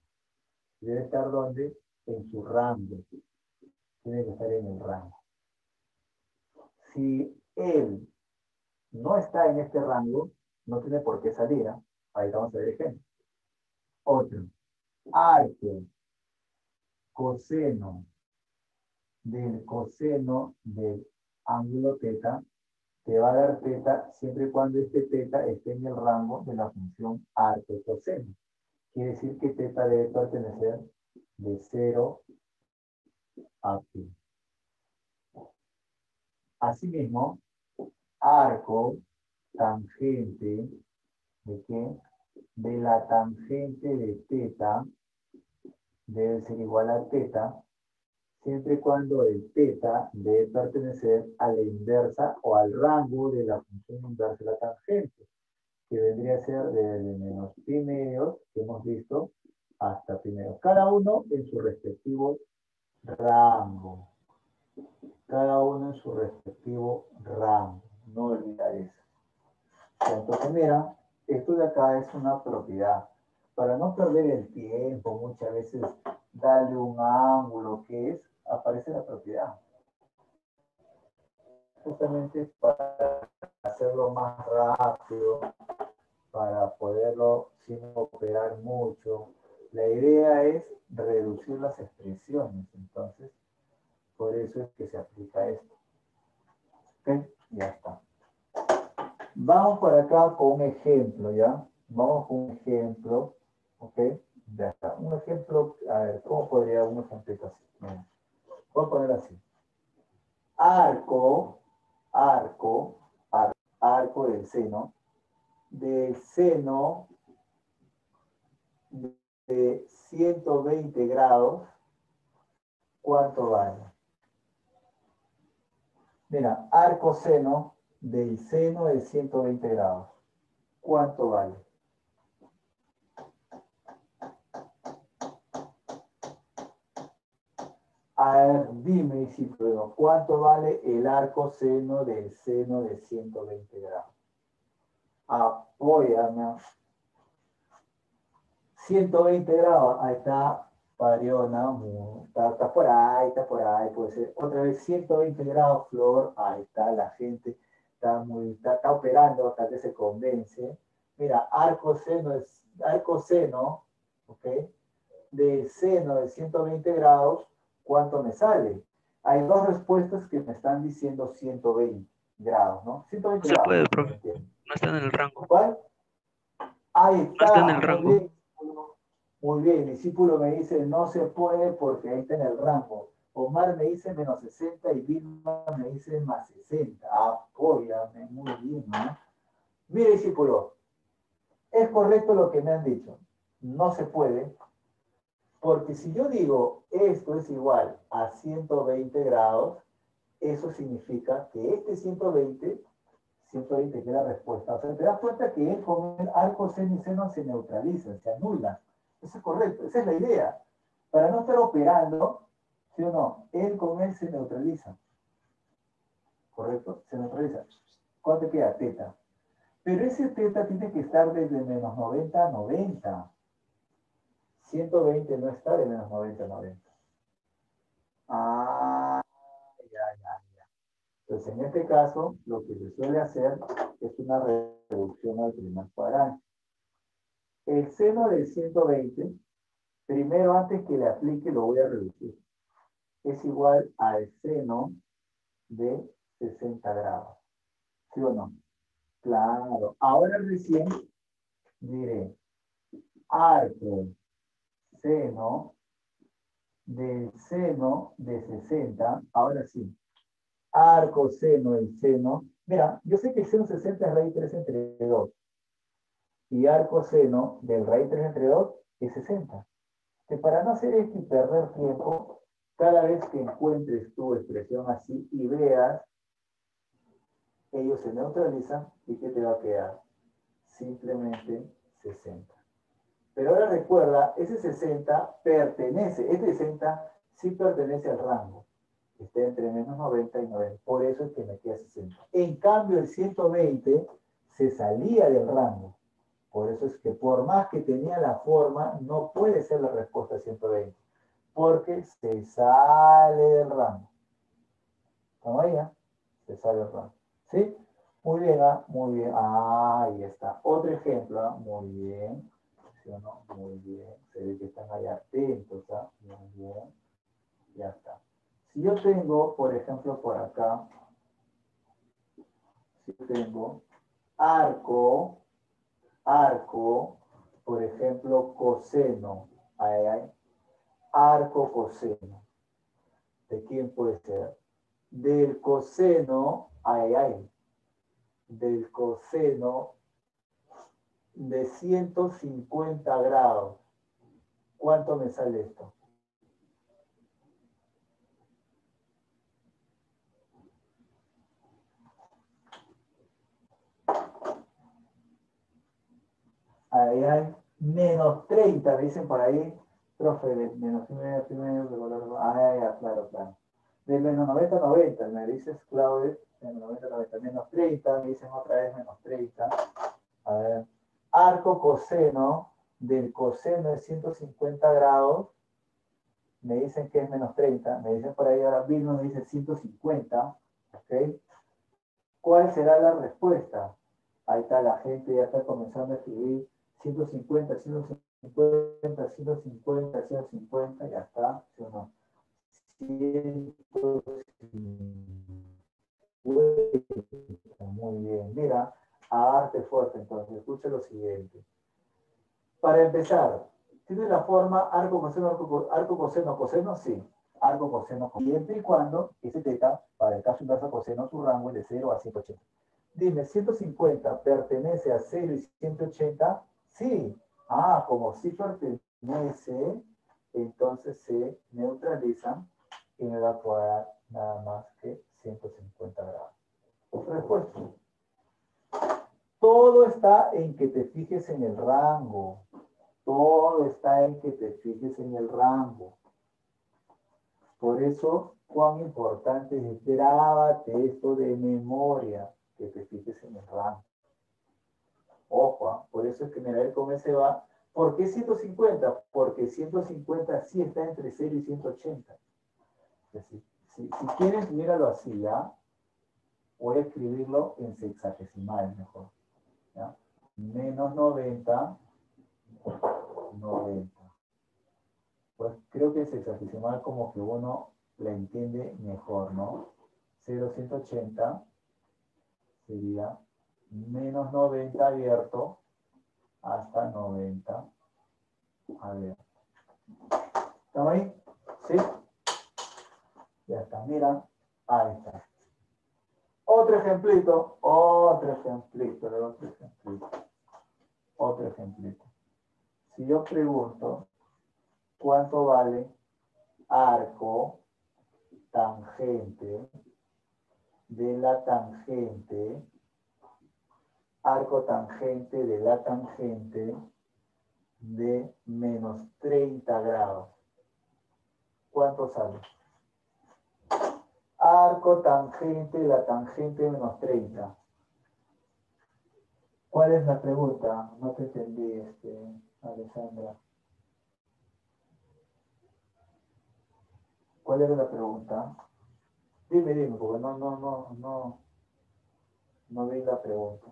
A: Debe estar donde? En su rango. Tiene que estar en el rango. Si él no está en este rango, no tiene por qué salir. ¿Eh? Ahí vamos a ver ejemplo. Otro. Arco coseno del ángulo teta te va a dar teta siempre y cuando este teta esté en el rango de la función arco coseno. Quiere decir que teta debe pertenecer de 0 a pi. Asimismo, arco tangente de qué? De la tangente de teta debe ser igual a teta siempre y cuando el teta debe pertenecer a la inversa o al rango de la función inversa de la tangente, que vendría a ser desde menos pi medios, que hemos visto, hasta pi medios. Cada uno en su respectivo rango. Cada uno en su respectivo rango. No olvidar eso. Entonces, mira, esto de acá es una propiedad. Para no perder el tiempo, muchas veces darle un ángulo que es, aparece la propiedad. Justamente para hacerlo más rápido, para poderlo sin operar mucho. La idea es reducir las expresiones, entonces, por eso es que se aplica esto. ¿Ok? Ya está. Vamos por acá con un ejemplo, ¿ya? Vamos con un ejemplo, ¿ok? Ya está. Un ejemplo, a ver, ¿cómo podría un ejemplito así? Mira, voy a poner así. Arco, arco, arco del seno de 120 grados, ¿cuánto vale? Mira, arco seno del seno de 120 grados, ¿cuánto vale? A ver, dime, discípulo, ¿cuánto vale el arco seno del seno de 120 grados? Apóyame. 120 grados, ahí está, Pariona, está por ahí, puede ser. Otra vez, 120 grados, Flor, ahí está, la gente está operando, hasta que se convence. Mira, arco seno, ¿ok? De seno de 120 grados, ¿cuánto me sale? Hay dos respuestas que me están diciendo 120 grados, ¿no?
C: No
A: 120
C: se
A: grados,
C: puede,
A: ¿no?
C: profe. No está en el rango.
A: ¿Cuál? Ahí
C: No está en
A: está,
C: el
A: muy
C: rango.
A: bien. Muy bien, el discípulo me dice no se puede porque ahí está en el rango. Omar me dice menos 60 y Vilma me dice más 60. Apóyame, muy bien, ¿no? Mire, discípulo, es correcto lo que me han dicho. No se puede, porque si yo digo esto es igual a 120 grados, eso significa que este 120 que es la respuesta. O sea, te das cuenta que él con el arco seno y seno se neutralizan, se anulan. Eso es correcto, esa es la idea. Para no estar operando, ¿sí o no? Él con él se neutraliza. ¿Correcto? Se neutraliza. ¿Cuánto queda? Teta. Pero ese teta tiene que estar desde menos 90 a 90. 120 no está de menos 90 a 90. Ah, ya. Entonces, en este caso, lo que se suele hacer es una reducción al primer cuadrante. El seno del 120, primero antes que le aplique lo voy a reducir. Es igual al seno de 60 grados. ¿Sí o no? Claro. Ahora recién diré arco seno del seno de 60. Ahora sí. Arco seno del seno. Mira, yo sé que el seno 60 es raíz 3 entre 2. Y arco seno del raíz 3 entre 2 es 60. Que para no hacer esto y perder tiempo, cada vez que encuentres tu expresión así y veas, ellos se neutralizan y ¿qué te va a quedar? Simplemente 60. Pero ahora recuerda, ese 60 pertenece, este 60 sí pertenece al rango. Está entre menos 90 y 90. Por eso es que me queda 60. En cambio, el 120 se salía del rango. Por eso es que por más que tenía la forma, no puede ser la respuesta 120. Porque se sale del rango. ¿Estamos ahí? Se sale del rango. ¿Sí? Muy bien, muy bien. Ahí está. Otro ejemplo, muy bien. ¿Sí o no? Muy bien. Se ve que están ahí atentos, muy bien. Ya está. Si yo tengo, por ejemplo, por acá, si tengo arco, por ejemplo, coseno, arco coseno. ¿De quién puede ser? Del coseno, del coseno de 150 grados. ¿Cuánto me sale esto? Menos 30, me dicen por ahí, profe, menos primero, claro. De menos 90 a 90, me dices, Claudio, menos 90 a 90, menos 30, me dicen otra vez menos 30. A ver, arco coseno del coseno de 150 grados, me dicen que es menos 30, me dicen por ahí ahora mismo, me dice 150, ¿ok? ¿Cuál será la respuesta? Ahí está, la gente ya está comenzando a escribir 150, 150, 150, 150, ya está, ¿sí o no? 150, muy bien. Mira, a arte fuerte, entonces, escucha lo siguiente. Para empezar, ¿Tiene la forma arco, coseno, arco, coseno, coseno? Sí. Arco, coseno, coseno. Siempre y cuando ese teta, para el caso inverso coseno, su rango es de 0 a 180. Dime, ¿150 pertenece a 0 y 180? Sí. Ah, como sí pertenece, entonces se neutralizan y me va a cuadrar nada más que 150 grados. Respuesta. Todo está en que te fijes en el rango. Todo está en que te fijes en el rango. Por eso, cuán importante es, grábate esto de memoria, que te fijes en el rango. Ojo, por eso es que me da con ese va. ¿Por qué 150? Porque 150 sí está entre 0 y 180. Si quieres, míralo así, ¿ya? Voy a escribirlo en sexagesimal mejor. ¿Ya? Menos 90, 90. Pues creo que sexagesimal como que uno la entiende mejor, ¿no? 0, 180 sería menos 90 abierto hasta 90. A ver. ¿Estamos ahí? ¿Sí? Ya está, mira. Ahí está. Otro ejemplito. Otro ejemplito. Si yo pregunto, ¿cuánto vale arco tangente de la tangente, arco tangente de la tangente de menos 30 grados? ¿Cuánto sale? Arco tangente de la tangente de menos 30. ¿Cuál es la pregunta? No te entendí, Alessandra. ¿Cuál era la pregunta? Dime, porque no vi la pregunta.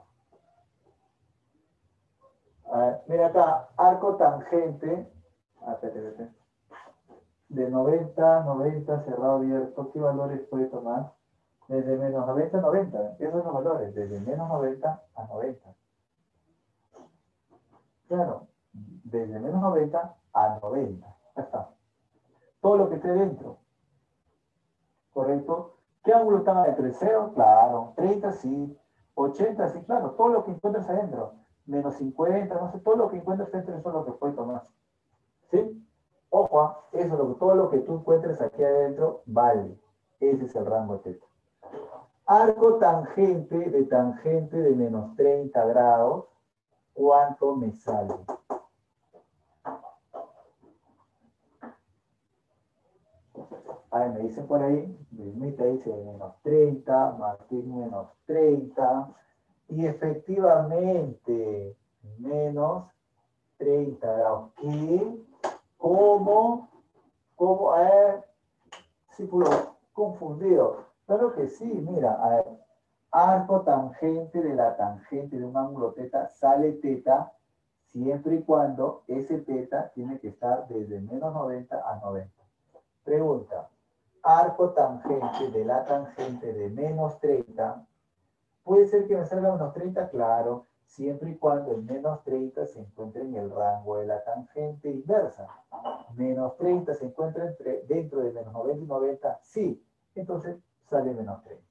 A: A ver, mira acá, arco tangente, espérate, de 90, 90, cerrado, abierto, ¿qué valores puede tomar? Desde menos 90 a 90, esos son los valores, desde menos 90 a 90. Claro, desde menos 90 a 90, ya está. Todo lo que esté dentro, ¿correcto? ¿Qué ángulo está entre 0? Claro, 30 sí, 80 sí, claro, todo lo que encuentres adentro, menos 50, no sé, todo lo que encuentres dentro, eso es lo que puede tomar. ¿Sí? Ojo, eso, todo lo que tú encuentres aquí adentro, vale. Ese es el rango teta. Arco tangente de menos 30 grados, ¿cuánto me sale? A ver, me dicen por ahí, Vilmita dice menos 30, Martín menos 30, y efectivamente, menos 30 grados. ¿Qué? ¿Cómo? ¿Cómo? A ver, círculo confundido. Claro que sí, mira, a ver, arco tangente de la tangente de un ángulo teta sale teta siempre y cuando ese teta tiene que estar desde menos 90 a 90. Pregunta, arco tangente de la tangente de menos 30, ¿puede ser que me salga menos 30? Claro, siempre y cuando el menos 30 se encuentre en el rango de la tangente inversa. Menos 30 se encuentra dentro de menos 90 y 90, sí, entonces sale menos 30.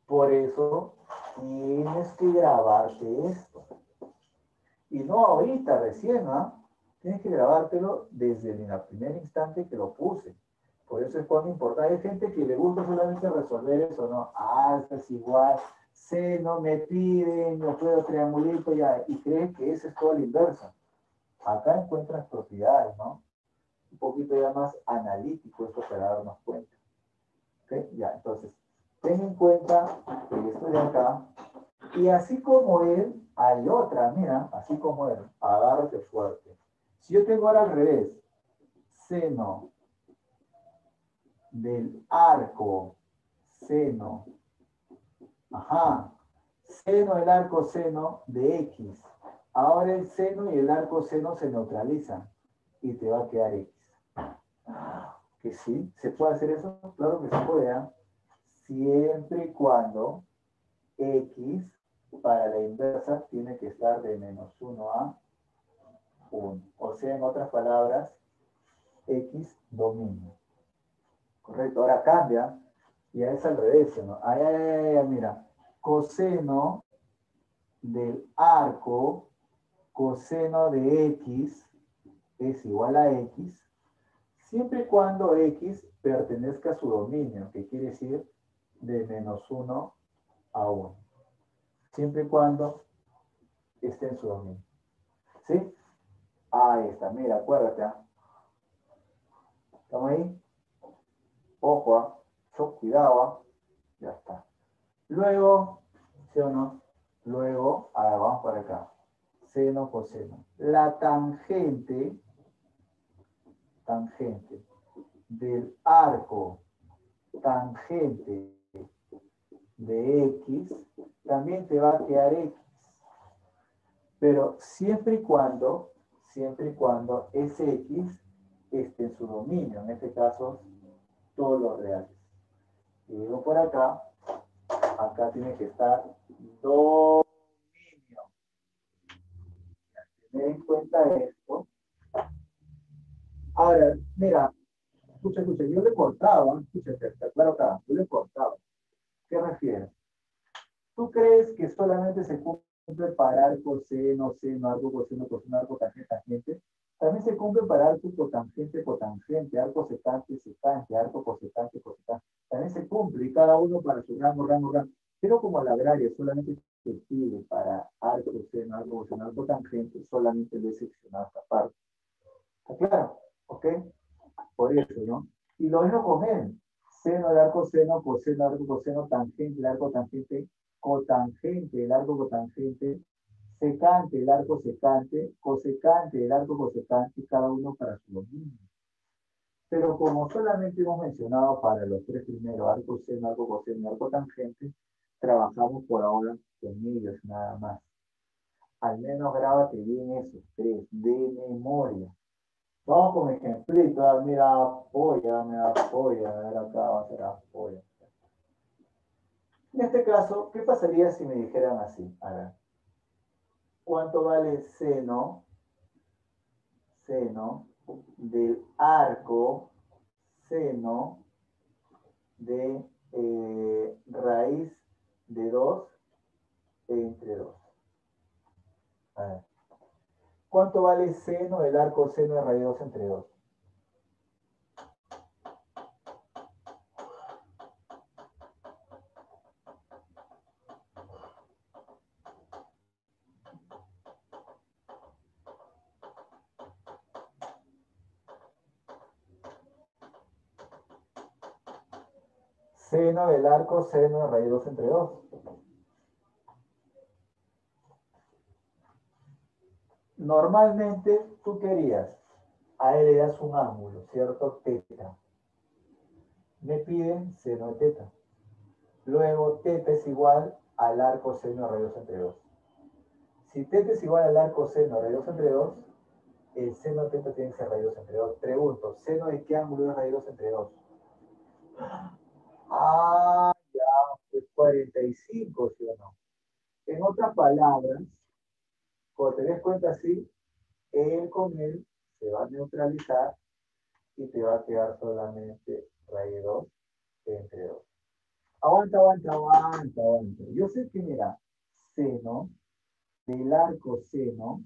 A: Por eso tienes que grabarte esto. Y no ahorita, recién, ¿ah? Tienes que grabártelo desde el primer instante que lo puse. Por eso es cuando importa. Hay gente que le gusta solamente resolver eso, ¿no? Alfa es igual, seno, me piden, yo puedo triangulito ya, y creen que eso es todo a la inversa. Acá encuentras propiedades, ¿no? Un poquito ya más analítico esto para darnos cuenta. ¿Ok? Ya, entonces, ten en cuenta que esto de acá, y así como él, hay otra, mira, así como él, agárrate fuerte. Si yo tengo ahora al revés, seno del arco, seno, seno del arco seno de X. Ahora el seno y el arco seno se neutralizan y te va a quedar X. ¿Que sí? ¿Se puede hacer eso? Claro que se puede, ¿eh? Siempre y cuando X para la inversa tiene que estar de menos 1 a 1. O sea, en otras palabras, X dominio. Correcto, ahora cambia, y es al revés, ¿no? Mira, coseno del arco coseno de X es igual a X, siempre y cuando X pertenezca a su dominio, que quiere decir de menos 1 a 1. Siempre y cuando esté en su dominio. ¿Sí? Ahí está, mira, acuérdate. ¿Estamos ahí? Ojo, cuidado. Ya está. Luego, ¿sí o no? Luego, ahora vamos para acá. Seno, coseno. La tangente del arco tangente de X, también te va a quedar X. Pero siempre y cuando ese X esté en su dominio, en este caso, todos los reales. Y digo por acá, acá tiene que estar dominio. Tener en cuenta esto. Ahora, mira, escucha, yo le cortaba, escucha, claro acá, yo le cortaba. ¿Qué refiere? ¿Tú crees que solamente se cumple para arco seno, seno, arco, coseno, coseno, arco, tangente, tangente? También se cumple para arco, cotangente, cotangente, arco, secante, secante, arco, cosecante, cosecante. También se cumple y cada uno para su rango, rango, rango. Pero como la agraria solamente se pide para arco, seno, arco, coseno, arco, tangente, solamente lo he seccionado esta parte. ¿Está claro? ¿Ok? Por eso, ¿no? Y lo mismo con él. Seno del arco seno, coseno, arco, coseno, tangente, el arco tangente, cotangente, el arco cotangente, secante, el arco secante, cosecante, el arco cosecante, cada uno para su dominio. Pero como solamente hemos mencionado para los tres primeros, arco seno, arco coseno y arco tangente, trabajamos por ahora con ellos nada más. Al menos grábate bien esos tres de memoria. Vamos con ejemplito, mira, apoya, a ver acá va a ser apoya. En este caso, ¿qué pasaría si me dijeran así? A ver, ¿cuánto vale seno del arco seno de raíz de 2 entre 2? A ver, ¿cuánto vale seno del arco seno de raíz de 2 entre 2? Seno del arco seno de raíz de 2 entre 2. Normalmente tú querías, a él le das un ángulo, ¿cierto? Teta. Me piden seno de teta. Luego teta es igual al arco seno de raíz 2 entre 2. Si teta es igual al arco seno de raíz 2 entre 2, el seno de teta tiene que ser raíz 2 entre 2. Pregunto, ¿seno de qué ángulo es raíz 2 entre 2? Ah, ya, pues 45, ¿sí o no? En otras palabras, cuando te des cuenta así, él con él se va a neutralizar y te va a quedar solamente raíz 2 entre 2. Aguanta. Yo sé que, mira, seno del arco seno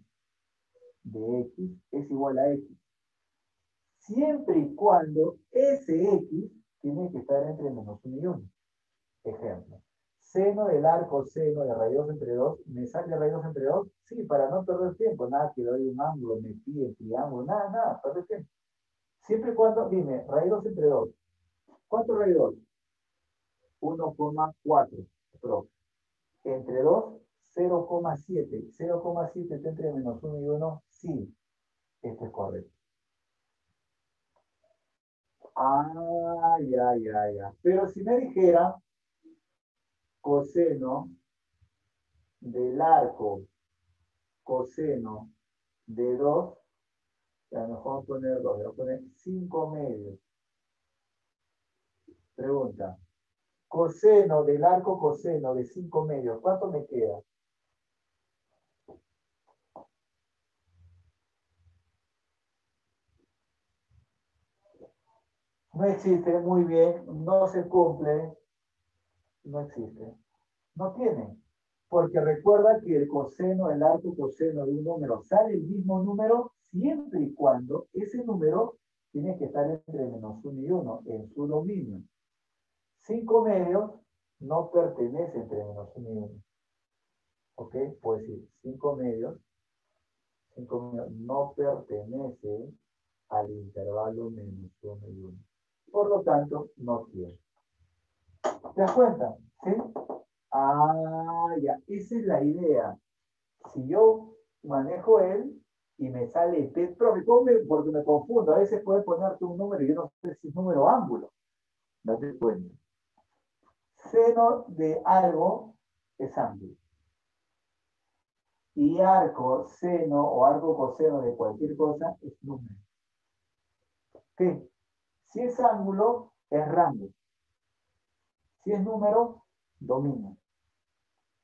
A: de X es igual a X. Siempre y cuando ese X tiene que estar entre menos 1 y 1. Ejemplo. Seno del arco seno de raíz 2 entre 2. ¿Me sale raíz 2 entre 2? Sí, para no perder tiempo. Nada que doy un ángulo, me pide triángulo. Nada, perder tiempo. Siempre y cuando, dime, raíz 2 entre 2. ¿Cuánto raíz 2? 1,4. Entre 2, 0,7. 0,7 está entre menos 1 y 1. Sí, esto es correcto. Ah, ya. Pero si me dijera coseno del arco coseno de 2, a lo mejor vamos a poner 2, voy a poner 5 medios. Pregunta, coseno del arco coseno de 5 medios, ¿cuánto me queda? No existe, muy bien, no se cumple, no existe. No tiene. Porque recuerda que el coseno, el arco coseno de un número sale el mismo número siempre y cuando ese número tiene que estar entre -1 y 1 en su dominio. 5 medios no pertenece entre -1 y 1. ¿Ok? Puedo decir 5 medios no pertenece al intervalo -1 y 1. Por lo tanto, no tiene. ¿Te das cuenta? ¿Sí? Ah, ya, esa es la idea. Si yo manejo él y me sale P, profe, porque me confundo, a veces puede ponerte un número y yo no sé si es número ángulo. Date cuenta. Seno de algo es ángulo. Y arco, seno o arco coseno de cualquier cosa es número. ¿Qué? Si es ángulo, es rango. Si es número, dominio.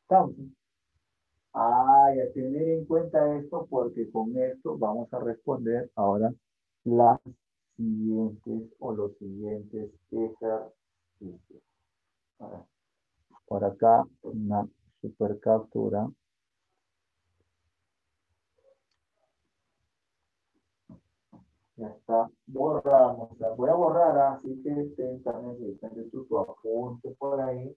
A: ¿Estamos? Ah, y a tener en cuenta esto porque con esto vamos a responder ahora las siguientes o los siguientes ejercicios. A ver, por acá una super captura. Ya está, borramos. La voy a borrar, así que también tu apunte por ahí,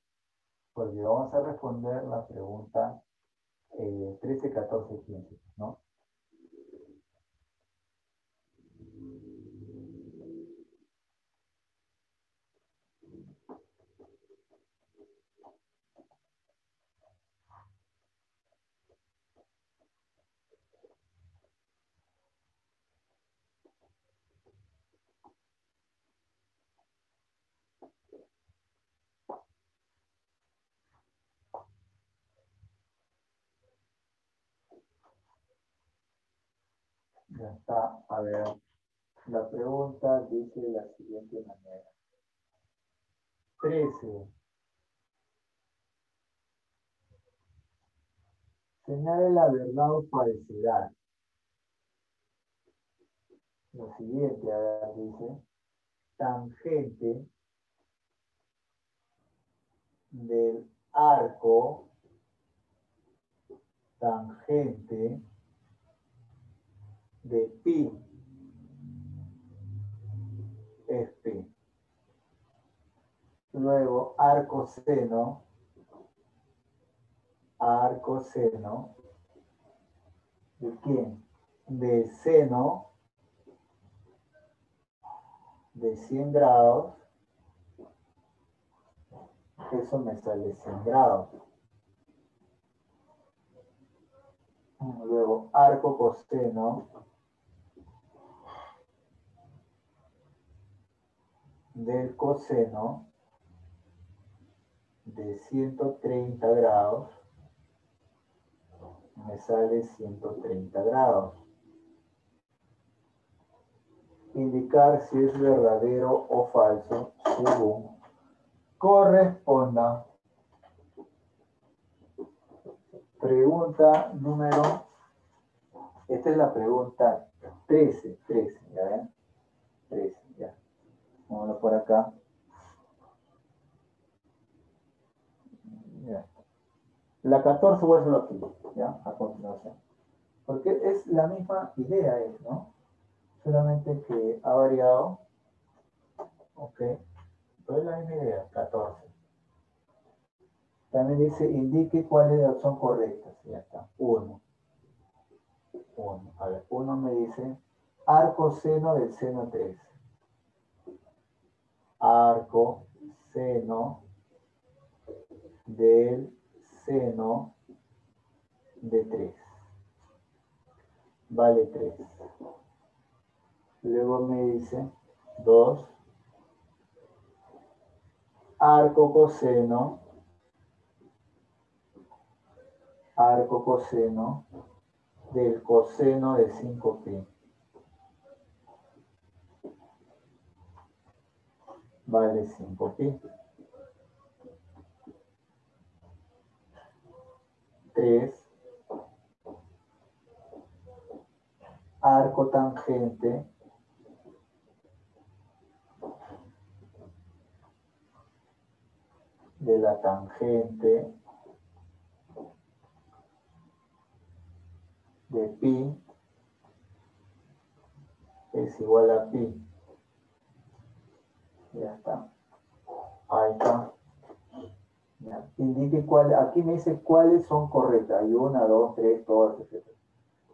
A: porque vamos a responder la pregunta 13, 14, 15, ¿no? Ya está, a ver. La pregunta dice de la siguiente manera. 13. Señale la verdad o falsedad. Lo siguiente, a ver, dice, tangente del arco, tangente de pi es pi. Luego, arco seno ¿de quién? De seno de 100 grados, eso me sale 100 grados. Luego, arco coseno del coseno de 130 grados, me sale 130 grados. Indicar si es verdadero o falso según corresponda. Pregunta número, esta es la pregunta 13, ¿ya ven? 13, ya. Vámonos por acá. Ya. La 14 voy a hacerlo aquí, ¿ya? A continuación. Porque es la misma idea, ¿no? Solamente que ha variado, ¿ok? Pero es la misma idea, 14. También dice, indique cuáles son correctas. Ya está. 1. A ver, 1 me dice, arco seno del seno 3. Arco seno del seno de 3. Vale 3. Luego me dice 2. Arco coseno del coseno de 5pi. Vale 5pi. 3. Arco tangente de la tangente de pi es igual a pi. Ya está. Ahí está. Ya. Indique cuál, aquí me dice cuáles son correctas. Hay 1, 2, 3, todas, etc.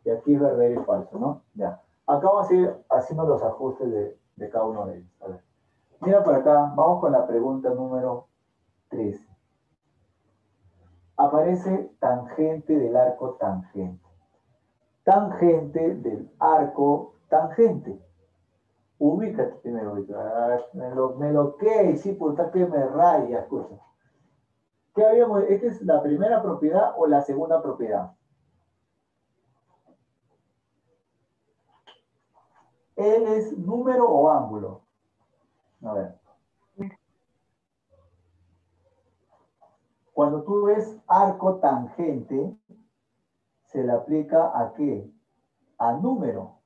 A: Y aquí es verdadero y falso, ¿no? Ya. Acá vamos a ir haciendo los ajustes de cada uno de ellos. A ver. Mira por acá, vamos con la pregunta número 13. Aparece tangente del arco tangente. Tangente del arco tangente. Ubícate primero, me lo que, sí, puta que me raya, escucha. ¿Qué habíamos? ¿Esta es la primera propiedad o la segunda propiedad? ¿Él es número o ángulo? A ver. Cuando tú ves arco tangente, se le aplica ¿a qué? A número,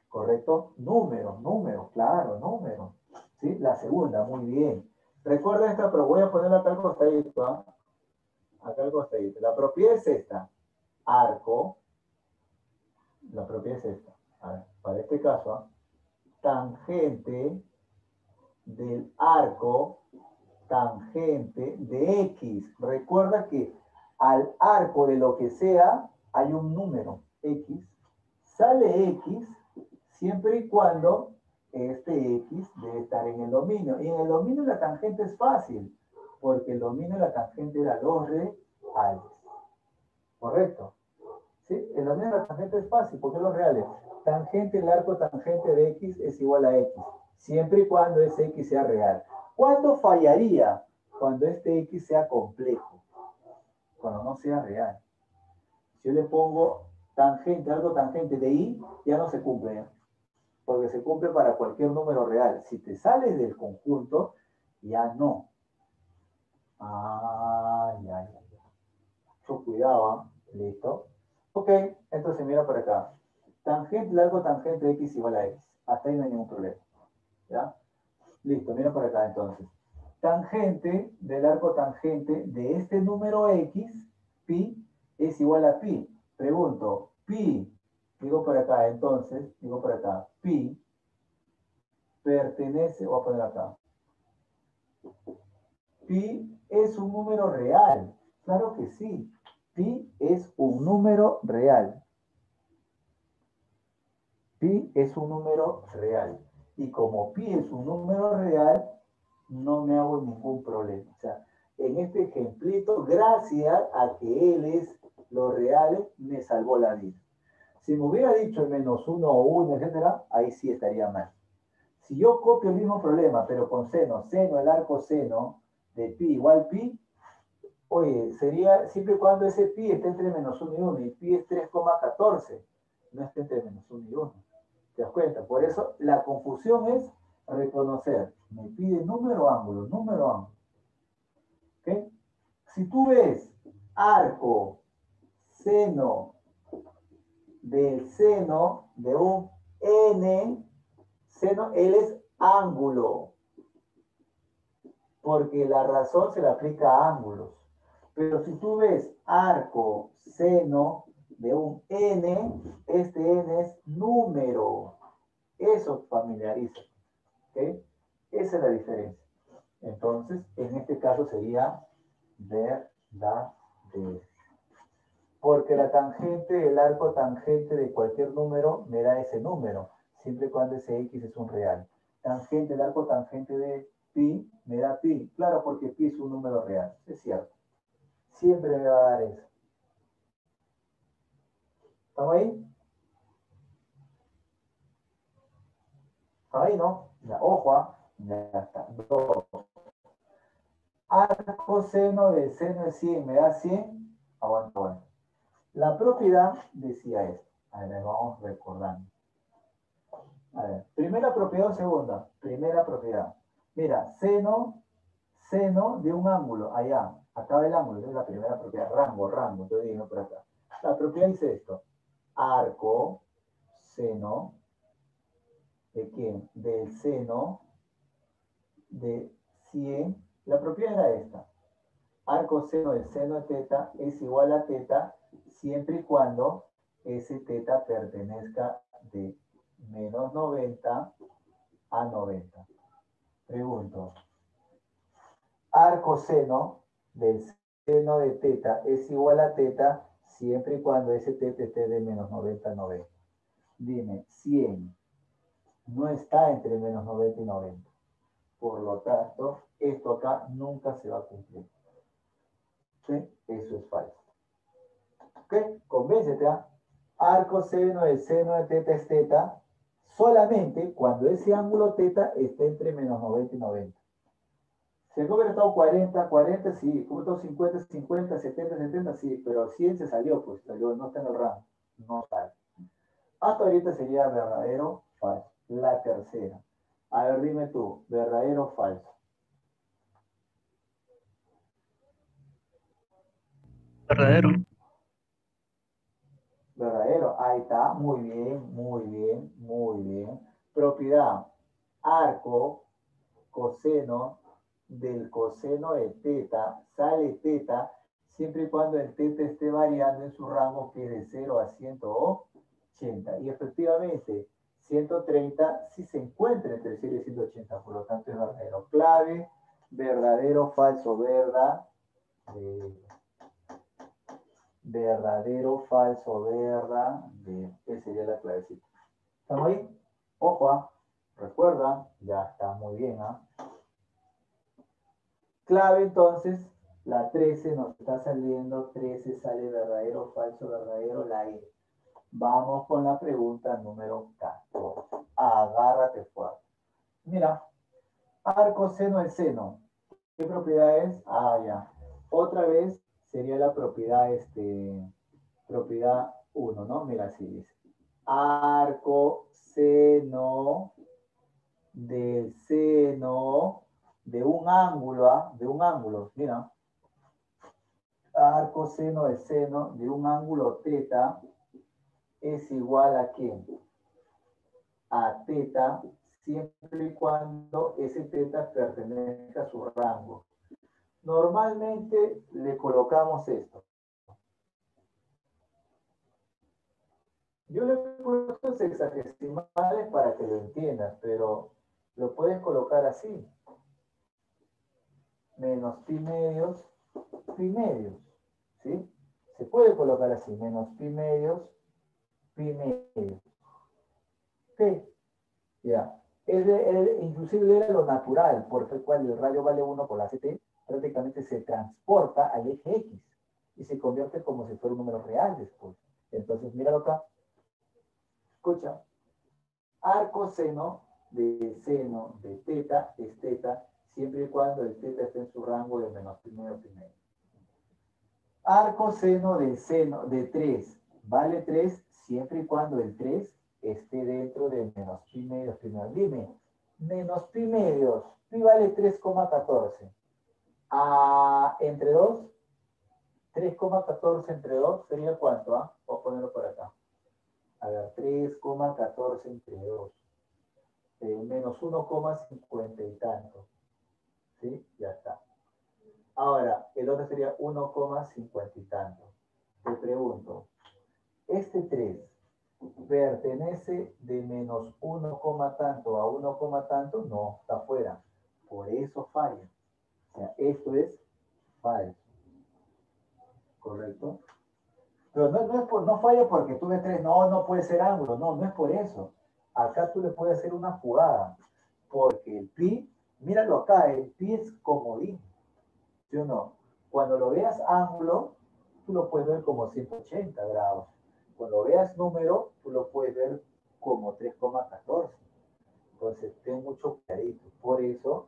A: ¿correcto? Número, claro, número. ¿Sí? La segunda, muy bien. Recuerda esta, pero voy a ponerla acá al costadito, ¿ah? Acá al costadito. La propiedad es esta. Arco. La propiedad es esta. A ver, para este caso, ¿ah? Tangente del arco tangente de X. Recuerda que al arco de lo que sea hay un número X. Sale X siempre y cuando este X debe estar en el dominio. Y en el dominio la tangente es fácil, porque el dominio de la tangente era los reales. ¿Correcto? ¿Sí? El dominio de la tangente es fácil, porque los reales. Tangente, el arco tangente de X es igual a X, siempre y cuando ese X sea real. ¿Cuándo fallaría? Cuando este X sea complejo, cuando no sea real. Si yo le pongo tangente, arco tangente de Y, ya no se cumple, ¿eh? Porque se cumple para cualquier número real. Si te sales del conjunto, ya no. Ya. Mucho cuidado, ¿eh? ¿Listo? Ok, entonces mira por acá. Tangente, largo tangente de X igual a X. Hasta ahí no hay ningún problema. ¿Ya? Listo, mira por acá entonces. Tangente del arco tangente de este número X, pi, es igual a pi. Pregunto, pi, digo por acá entonces, digo por acá, pi pertenece, voy a poner acá, pi es un número real. Claro que sí, pi es un número real. Pi es un número real. Y como pi es un número real, no me hago ningún problema. O sea, en este ejemplito, gracias a que él es lo real, me salvó la vida. Si me hubiera dicho el -1 o 1, etcétera, ahí sí estaría mal. Si yo copio el mismo problema, pero con seno, el arco seno de pi igual pi, oye, sería siempre y cuando ese pi esté entre -1 y 1, y pi es 3,14, no esté entre -1 y 1. ¿Te das cuenta? Por eso la confusión es reconocer. Me pide número ángulo, número ángulo. ¿Okay? Si tú ves arco, seno del seno de un n, seno, él es ángulo, porque la razón se le aplica a ángulos. Pero si tú ves arco, seno de un n, este n es número. Eso familiariza. ¿Okay? Esa es la diferencia. Entonces, en este caso sería verdadero. Porque la tangente, el arco tangente de cualquier número me da ese número, siempre y cuando ese X es un real. Tangente, el arco tangente de pi me da pi. Claro, porque pi es un número real. Es cierto. Siempre me va a dar eso. ¿Estamos ahí? ¿Estamos ahí, no? Ya, ojo, ya está. 2. Arco seno del seno de 100 me da 100. Aguanta. La propiedad decía esto. A ver, vamos recordando. A ver, primera propiedad o segunda. Primera propiedad. Mira, seno de un ángulo. Allá, acaba el ángulo. Es la primera propiedad. Rango. Entonces digo por acá. La propiedad dice esto. Arco, seno, ¿de quién? Del seno de 100. La propiedad era esta. arco seno del seno de teta es igual a teta siempre y cuando ese teta pertenezca de menos 90 a 90. Pregunto, arco seno del seno de teta es igual a teta siempre y cuando ese teta esté de menos 90 a 90. Dime, 100 no está entre menos 90 y 90. Por lo tanto, esto acá nunca se va a cumplir. ¿Sí? Eso es falso. ¿Ok? Convéncete, ¿ah? Arco seno del seno de teta es teta solamente cuando ese ángulo teta esté entre menos 90 y 90. Si el hubiera estado 40, 40, sí. Como estado 50, 50, 70, 70, sí. Pero 100 se salió, pues salió, no está en el rango. No sale. Hasta ahorita sería verdadero o falso. La tercera. A ver, dime tú, verdadero o falso.
C: Verdadero.
A: Verdadero. Ahí está. Muy bien, muy bien, muy bien. Propiedad. Arco, coseno del coseno de teta, sale teta, siempre y cuando el teta esté variando en su rango que es de 0 a 180. Y efectivamente, 130 sí se encuentra entre 0 y 180, por lo tanto es verdadero. Clave, verdadero, falso, verdad. Verdadero, falso, verdad. Esa sería la clavecita. ¿Estamos ahí? Ojo, recuerda, ya está muy bien. Clave entonces, la 13 nos está saliendo, 13 sale verdadero, falso, verdadero, la E. Vamos con la pregunta número 14. Agárrate fuerte. Mira, arco seno del seno. ¿Qué propiedad es? Ah, ya. Otra vez sería la propiedad, propiedad 1, ¿no? Mira, así dice. Arco seno del seno de un ángulo, de un ángulo, mira. Arco seno del seno de un ángulo teta es igual a ¿qué? A teta, siempre y cuando ese teta pertenezca a su rango. Normalmente le colocamos esto. Yo le he puesto sexagesimales para que lo entiendas, pero lo puedes colocar así. Menos pi medios, ¿sí? Se puede colocar así, menos pi medios, pi medios. ¿Ok? Ya. Inclusive era lo natural, por el cual el radio vale 1 por la CT, prácticamente se transporta al eje X y se convierte como si fuera un número real después. Entonces, míralo acá. Escucha. Arco seno de teta es teta, siempre y cuando el teta esté en su rango de menos pi medio, pi medio. Arco seno de 3 vale 3 siempre y cuando el 3 esté dentro de menos pi medios, pi medios. Dime, menos pi medios, pi vale 3,14. Entre 2, 3,14 entre 2 sería ¿cuánto? Voy a ponerlo por acá. A ver, 3,14 entre 2. Menos 1,50 y tanto. ¿Sí? Ya está. Ahora, el otro sería 1,50 y tanto. Te pregunto, este 3 pertenece de menos 1, tanto a 1, tanto, no, está fuera. Por eso falla. O sea, esto es falso. ¿Correcto? Pero no falla porque tú ves 3, no puede ser ángulo, no es por eso. Acá tú le puedes hacer una jugada, porque el pi, míralo acá, el pi es comodín, ¿sí o no? Cuando lo veas ángulo, tú lo puedes ver como 180 grados. Cuando veas número, tú lo puedes ver como 3,14. Entonces, ten mucho cuidadito. Por eso,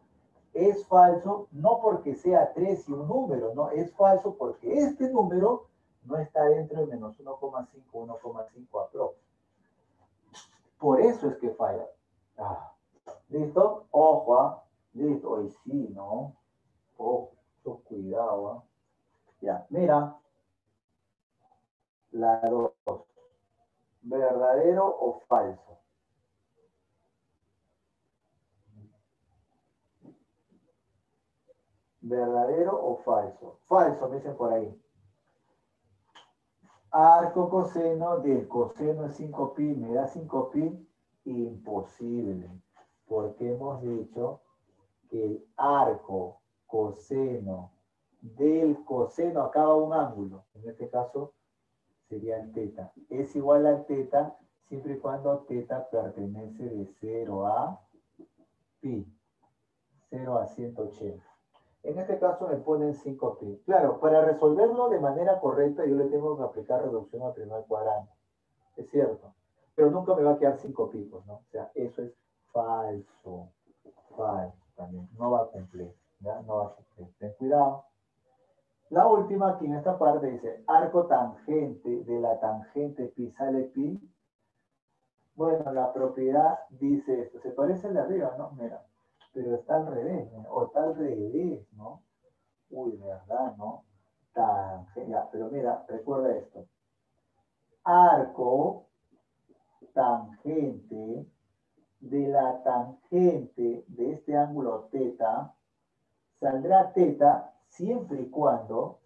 A: es falso, no porque sea 3 y un número, no, es falso porque este número no está dentro de menos 1,5, 1,5 aprox. Por eso es que falla. ¿Listo? Ojo, listo. Hoy sí, ¿no? Ojo, cuidado. Ya, mira. La 2. ¿Verdadero o falso? ¿Verdadero o falso? Falso, me dicen por ahí. Arco coseno del coseno de 5pi me da 5pi. Imposible. Porque hemos dicho que el arco coseno del coseno acaba un ángulo. En este caso sería el teta. Es igual al teta siempre y cuando teta pertenece de 0 a pi. 0 a 180. En este caso me ponen 5pi. Claro, para resolverlo de manera correcta yo le tengo que aplicar reducción al primer cuadrante. Es cierto. Pero nunca me va a quedar 5pi, pues, ¿no? O sea, eso es falso. Falso también. No va a cumplir. ¿Ya? No va a cumplir. Ten cuidado. La última aquí en esta parte dice, arco tangente de la tangente pi sale pi. Bueno, la propiedad dice esto. Se parece al de arriba, ¿no? Mira. Pero está al revés, ¿no? O está al revés, ¿no? Uy, ¿verdad, no? Ya, pero mira, recuerda esto. Arco tangente de la tangente de este ángulo teta, saldrá teta siempre y cuando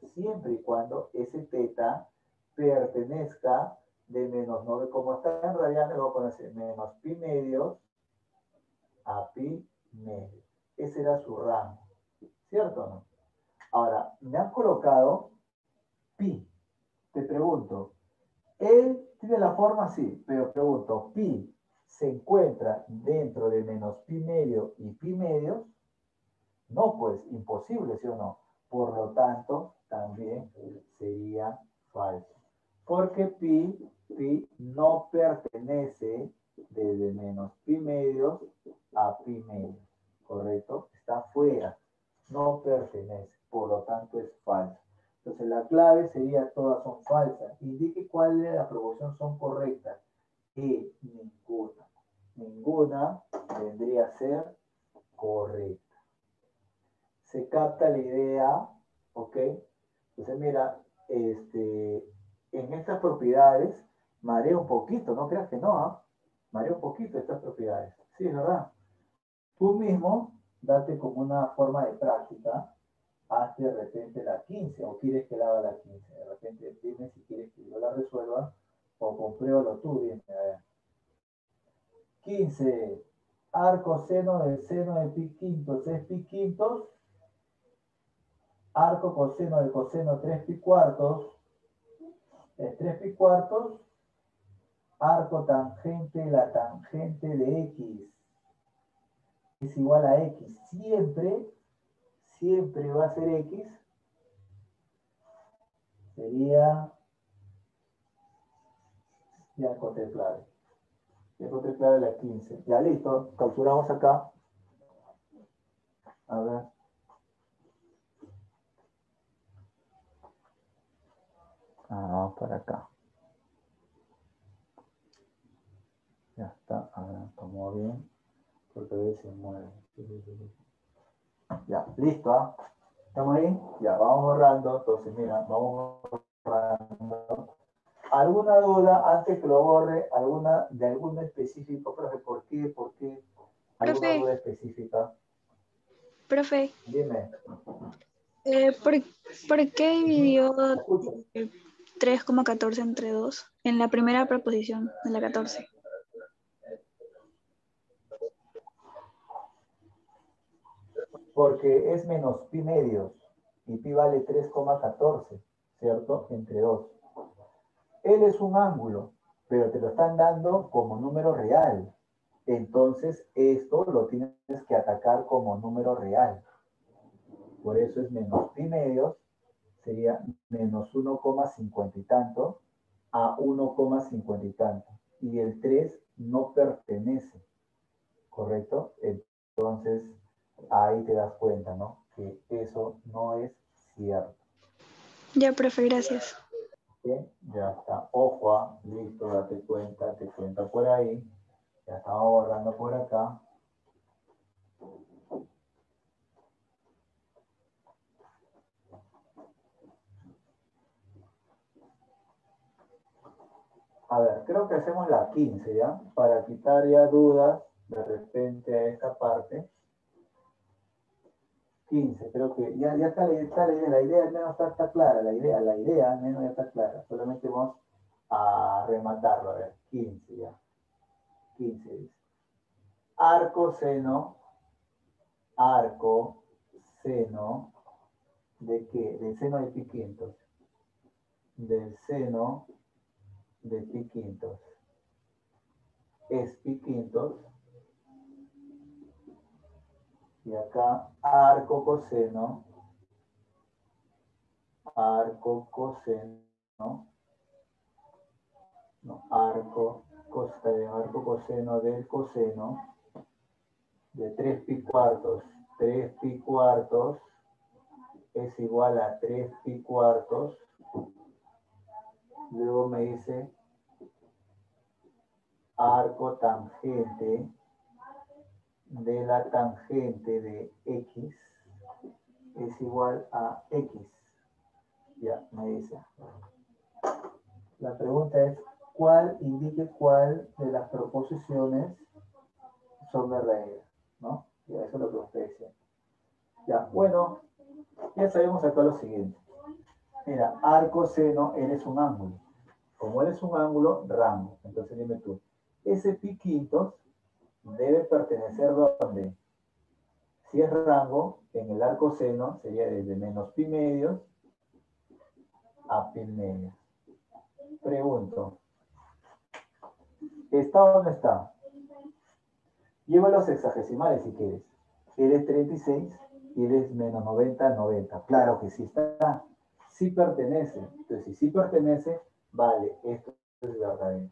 A: ese teta pertenezca de menos 9, como está en radianes, voy a poner así, menos pi medios a pi medios. Ese era su rango, ¿cierto o no? Ahora, me han colocado pi. Te pregunto, él tiene la forma así, pero pregunto, pi se encuentra dentro de menos pi medio y pi medios. No, pues imposible, ¿sí o no? Por lo tanto, también sería falso. Porque pi no pertenece desde menos pi medios a pi medios, ¿correcto? Está fuera, no pertenece, por lo tanto es falso. Entonces la clave sería todas son falsas. Indique cuál de la proporción son correctas. Y ninguna. Ninguna vendría a ser correcta. Se capta la idea, ¿ok? Entonces, mira, en estas propiedades marea un poquito, no creas que no, ¿eh? Marea un poquito estas propiedades. Sí, es verdad. Tú mismo, date como una forma de práctica, haz de repente la 15, o quieres que la haga la 15. De repente dime si quieres que yo la resuelva, o compruébalo tú, dime, a ver. 15, arco seno del seno de pi quintos es pi quintos. Arco coseno del coseno 3 pi cuartos es 3 pi cuartos. Arco tangente, la tangente de x es igual a x. Siempre va a ser x. Sería, ya encontré clave. Ya encontré clave la 15. Ya listo, capturamos acá. A ver. Vamos para acá. Ya está. A ver, tomó bien. Porque a veces se mueve. Ya, listo. ¿Ah? ¿Estamos ahí? Ya, vamos borrando. Entonces, mira, vamos borrando. ¿Alguna duda antes que lo borre? ¿De alguno específico, profe? ¿Por qué? ¿Por qué? ¿Alguna
C: Profe,
A: duda específica?
C: profe,
A: Dime.
C: ¿por qué dividió
A: ¿Me escuchas?
C: 3,14 entre 2 en la primera proposición de la 14?
A: Porque es menos pi medios y pi vale 3,14, ¿cierto? Entre 2. Él es un ángulo, pero te lo están dando como número real. Entonces, esto lo tienes que atacar como número real. Por eso es menos pi medios, sería menos 1,50 y tanto a 1,50 y tanto. Y el 3 no pertenece, ¿correcto? Entonces, ahí te das cuenta, ¿no? Que eso no es cierto.
C: Ya, profe, gracias.
A: ¿Bien? Ya está. Ojo, listo, date cuenta, te cuenta por ahí. Ya estaba borrando por acá. A ver, creo que hacemos la 15, ¿ya? Para quitar ya dudas de repente a esta parte. 15, creo que ya está la idea al menos está clara, la idea al menos ya está clara. Solamente vamos a rematarlo, a ver, 15 ya. 15 dice. Arco, seno, ¿de qué? Del seno de pi quintos. Del seno de pi quintos. Es pi quintos. Y acá arco coseno del coseno de 3 pi cuartos. 3 pi cuartos es igual a 3 pi cuartos. Luego me dice arco tangente de la tangente de X es igual a X. Ya, me dice. La pregunta es, indique cuál de las proposiciones son verdaderas, ¿no? Ya, eso es lo que usted decía. Ya, bueno, ya sabemos acá lo siguiente. Mira, arco, seno, él es un ángulo. Como él es un ángulo, rango. Entonces dime tú, ese pi quintos debe pertenecer ¿dónde? Si es rango, en el arco seno sería desde menos pi medios a pi medios. Pregunto, ¿está o no está? Lleva los hexagesimales si quieres. Él es 36 y él es menos 90, 90. Claro que sí está. Sí pertenece. Entonces, si sí pertenece, vale, esto es verdadero.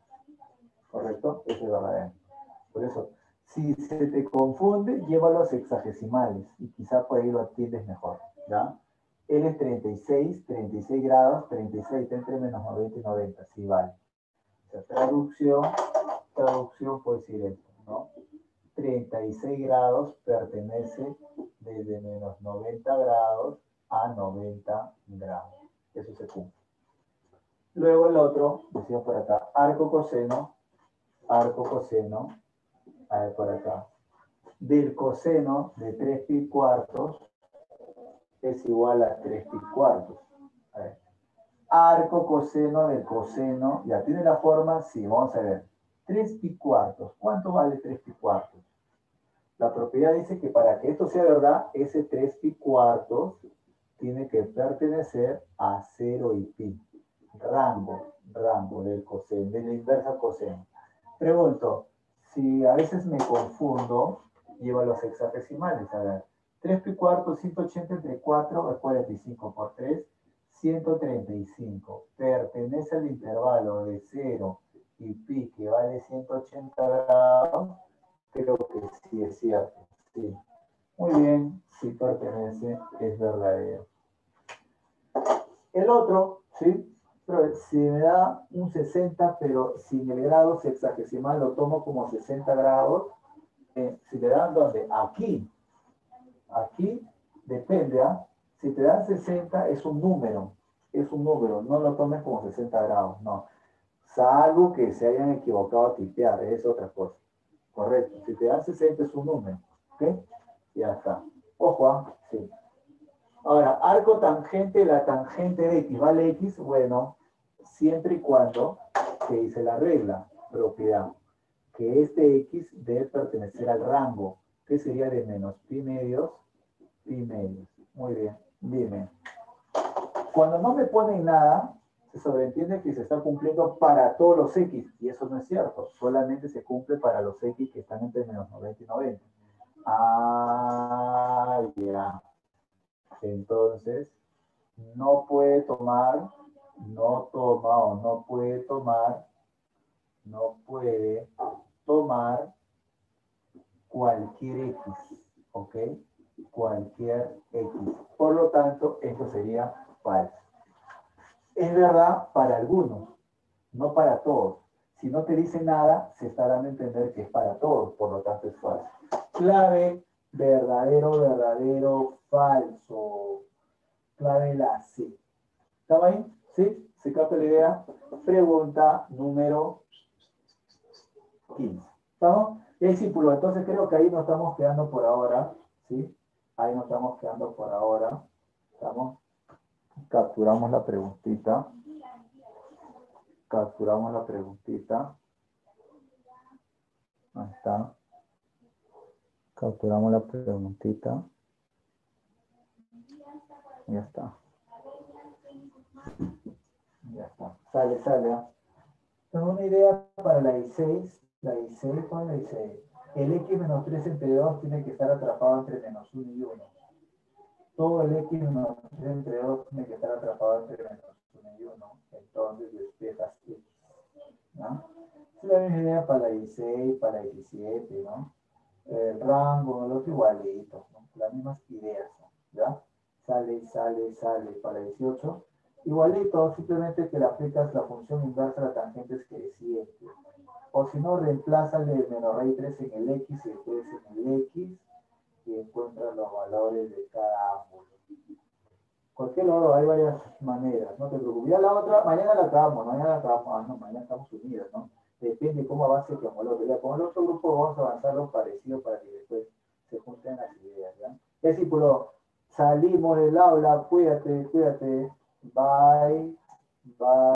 A: ¿Correcto? Esto es verdadero. Por eso, si se te confunde, lleva los hexagesimales y quizá por ahí lo atiendes mejor. ¿Ya? Él es 36 grados, 36 entre menos 90 y 90. Sí, vale. O sea, traducción puede decir esto, ¿no? 36 grados pertenece desde menos 90 grados a 90 grados. Eso se cumple. Luego el otro, decíamos por acá, arco coseno, a ver por acá, del coseno de 3 pi cuartos es igual a 3 pi cuartos. A ver. Arco coseno del coseno, ya tiene la forma, sí, vamos a ver. 3 pi cuartos, ¿cuánto vale 3 pi cuartos? La propiedad dice que para que esto sea verdad, ese 3 pi cuartos tiene que pertenecer a 0 y pi. Rango del coseno, de la inversa coseno. Pregunto, si a veces me confundo, llevo los hexagesimales. A ver, 3 pi cuartos, 180 entre 4 es 45 por 3, 135. Pertenece al intervalo de 0 y pi, que vale 180 grados. Creo que sí es cierto. Sí. Muy bien, sí pertenece, es verdadero. El otro, ¿sí? Pero si me da un 60, pero sin el grado sexagesimal lo tomo como 60 grados, si te dan ¿dónde? Aquí depende, ¿ah? Si te dan 60 es un número, no lo tomes como 60 grados, no. Salvo que se hayan equivocado a tipear, es otra cosa. Correcto, si te dan 60 es un número, ¿ok? Ya está. Ojo, ¿ah? Sí. Ahora, arco tangente, la tangente de X vale X, bueno, siempre y cuando, que dice la regla, propiedad, que este X debe pertenecer al rango, que sería de menos pi medios. Muy bien, dime. Cuando no me ponen nada, se sobreentiende que se está cumpliendo para todos los X, y eso no es cierto, solamente se cumple para los X que están entre menos 90 y 90. Ah, ya. Entonces, no puede tomar, no puede tomar cualquier X, ¿ok? Cualquier X. Por lo tanto, esto sería falso. Es verdad para algunos, no para todos. Si no te dice nada, se está dando a entender que es para todos, por lo tanto es falso. Clave, verdadero, falso. Clave la C. ¿Estaba ahí? ¿Sí? ¿Se capta la idea? Pregunta número 15. ¿Estamos? Y ahí sí, entonces creo que ahí nos estamos quedando por ahora, ¿sí? Ahí nos estamos quedando por ahora. Capturamos la preguntita. Capturamos la preguntita. Ahí está. Capturamos la preguntita. Ya está. Ya está. Sale, sale. Tengo una idea para la I6. La I6, ¿cuál es la I6? El X menos 3 entre 2 tiene que estar atrapado entre menos 1 y 1. Todo el X menos 3 entre 2 tiene que estar atrapado entre menos 1 y 1. Entonces despejas X. ¿No? Es la misma idea para la 16, para la 17, ¿no? El rango, los igualitos, ¿no? Las mismas ideas, ¿no? ¿Ya? Sale y sale y sale para la 18. Igualito, simplemente que le aplicas la función inversa a la tangente es creciente. O si no, reemplázale el menos raíz 3 en el X y después en el X y encuentras los valores de cada ángulo. Cualquier lado, hay varias maneras, no te preocupes. Ya la otra, mañana la acabamos, no, mañana estamos unidos, ¿no? Depende de cómo avance con el otro. Ya con el otro grupo vamos a avanzar lo parecido para que después se junten las ideas, ¿ya? Discípulo, salimos del aula, cuídate, bye, bye.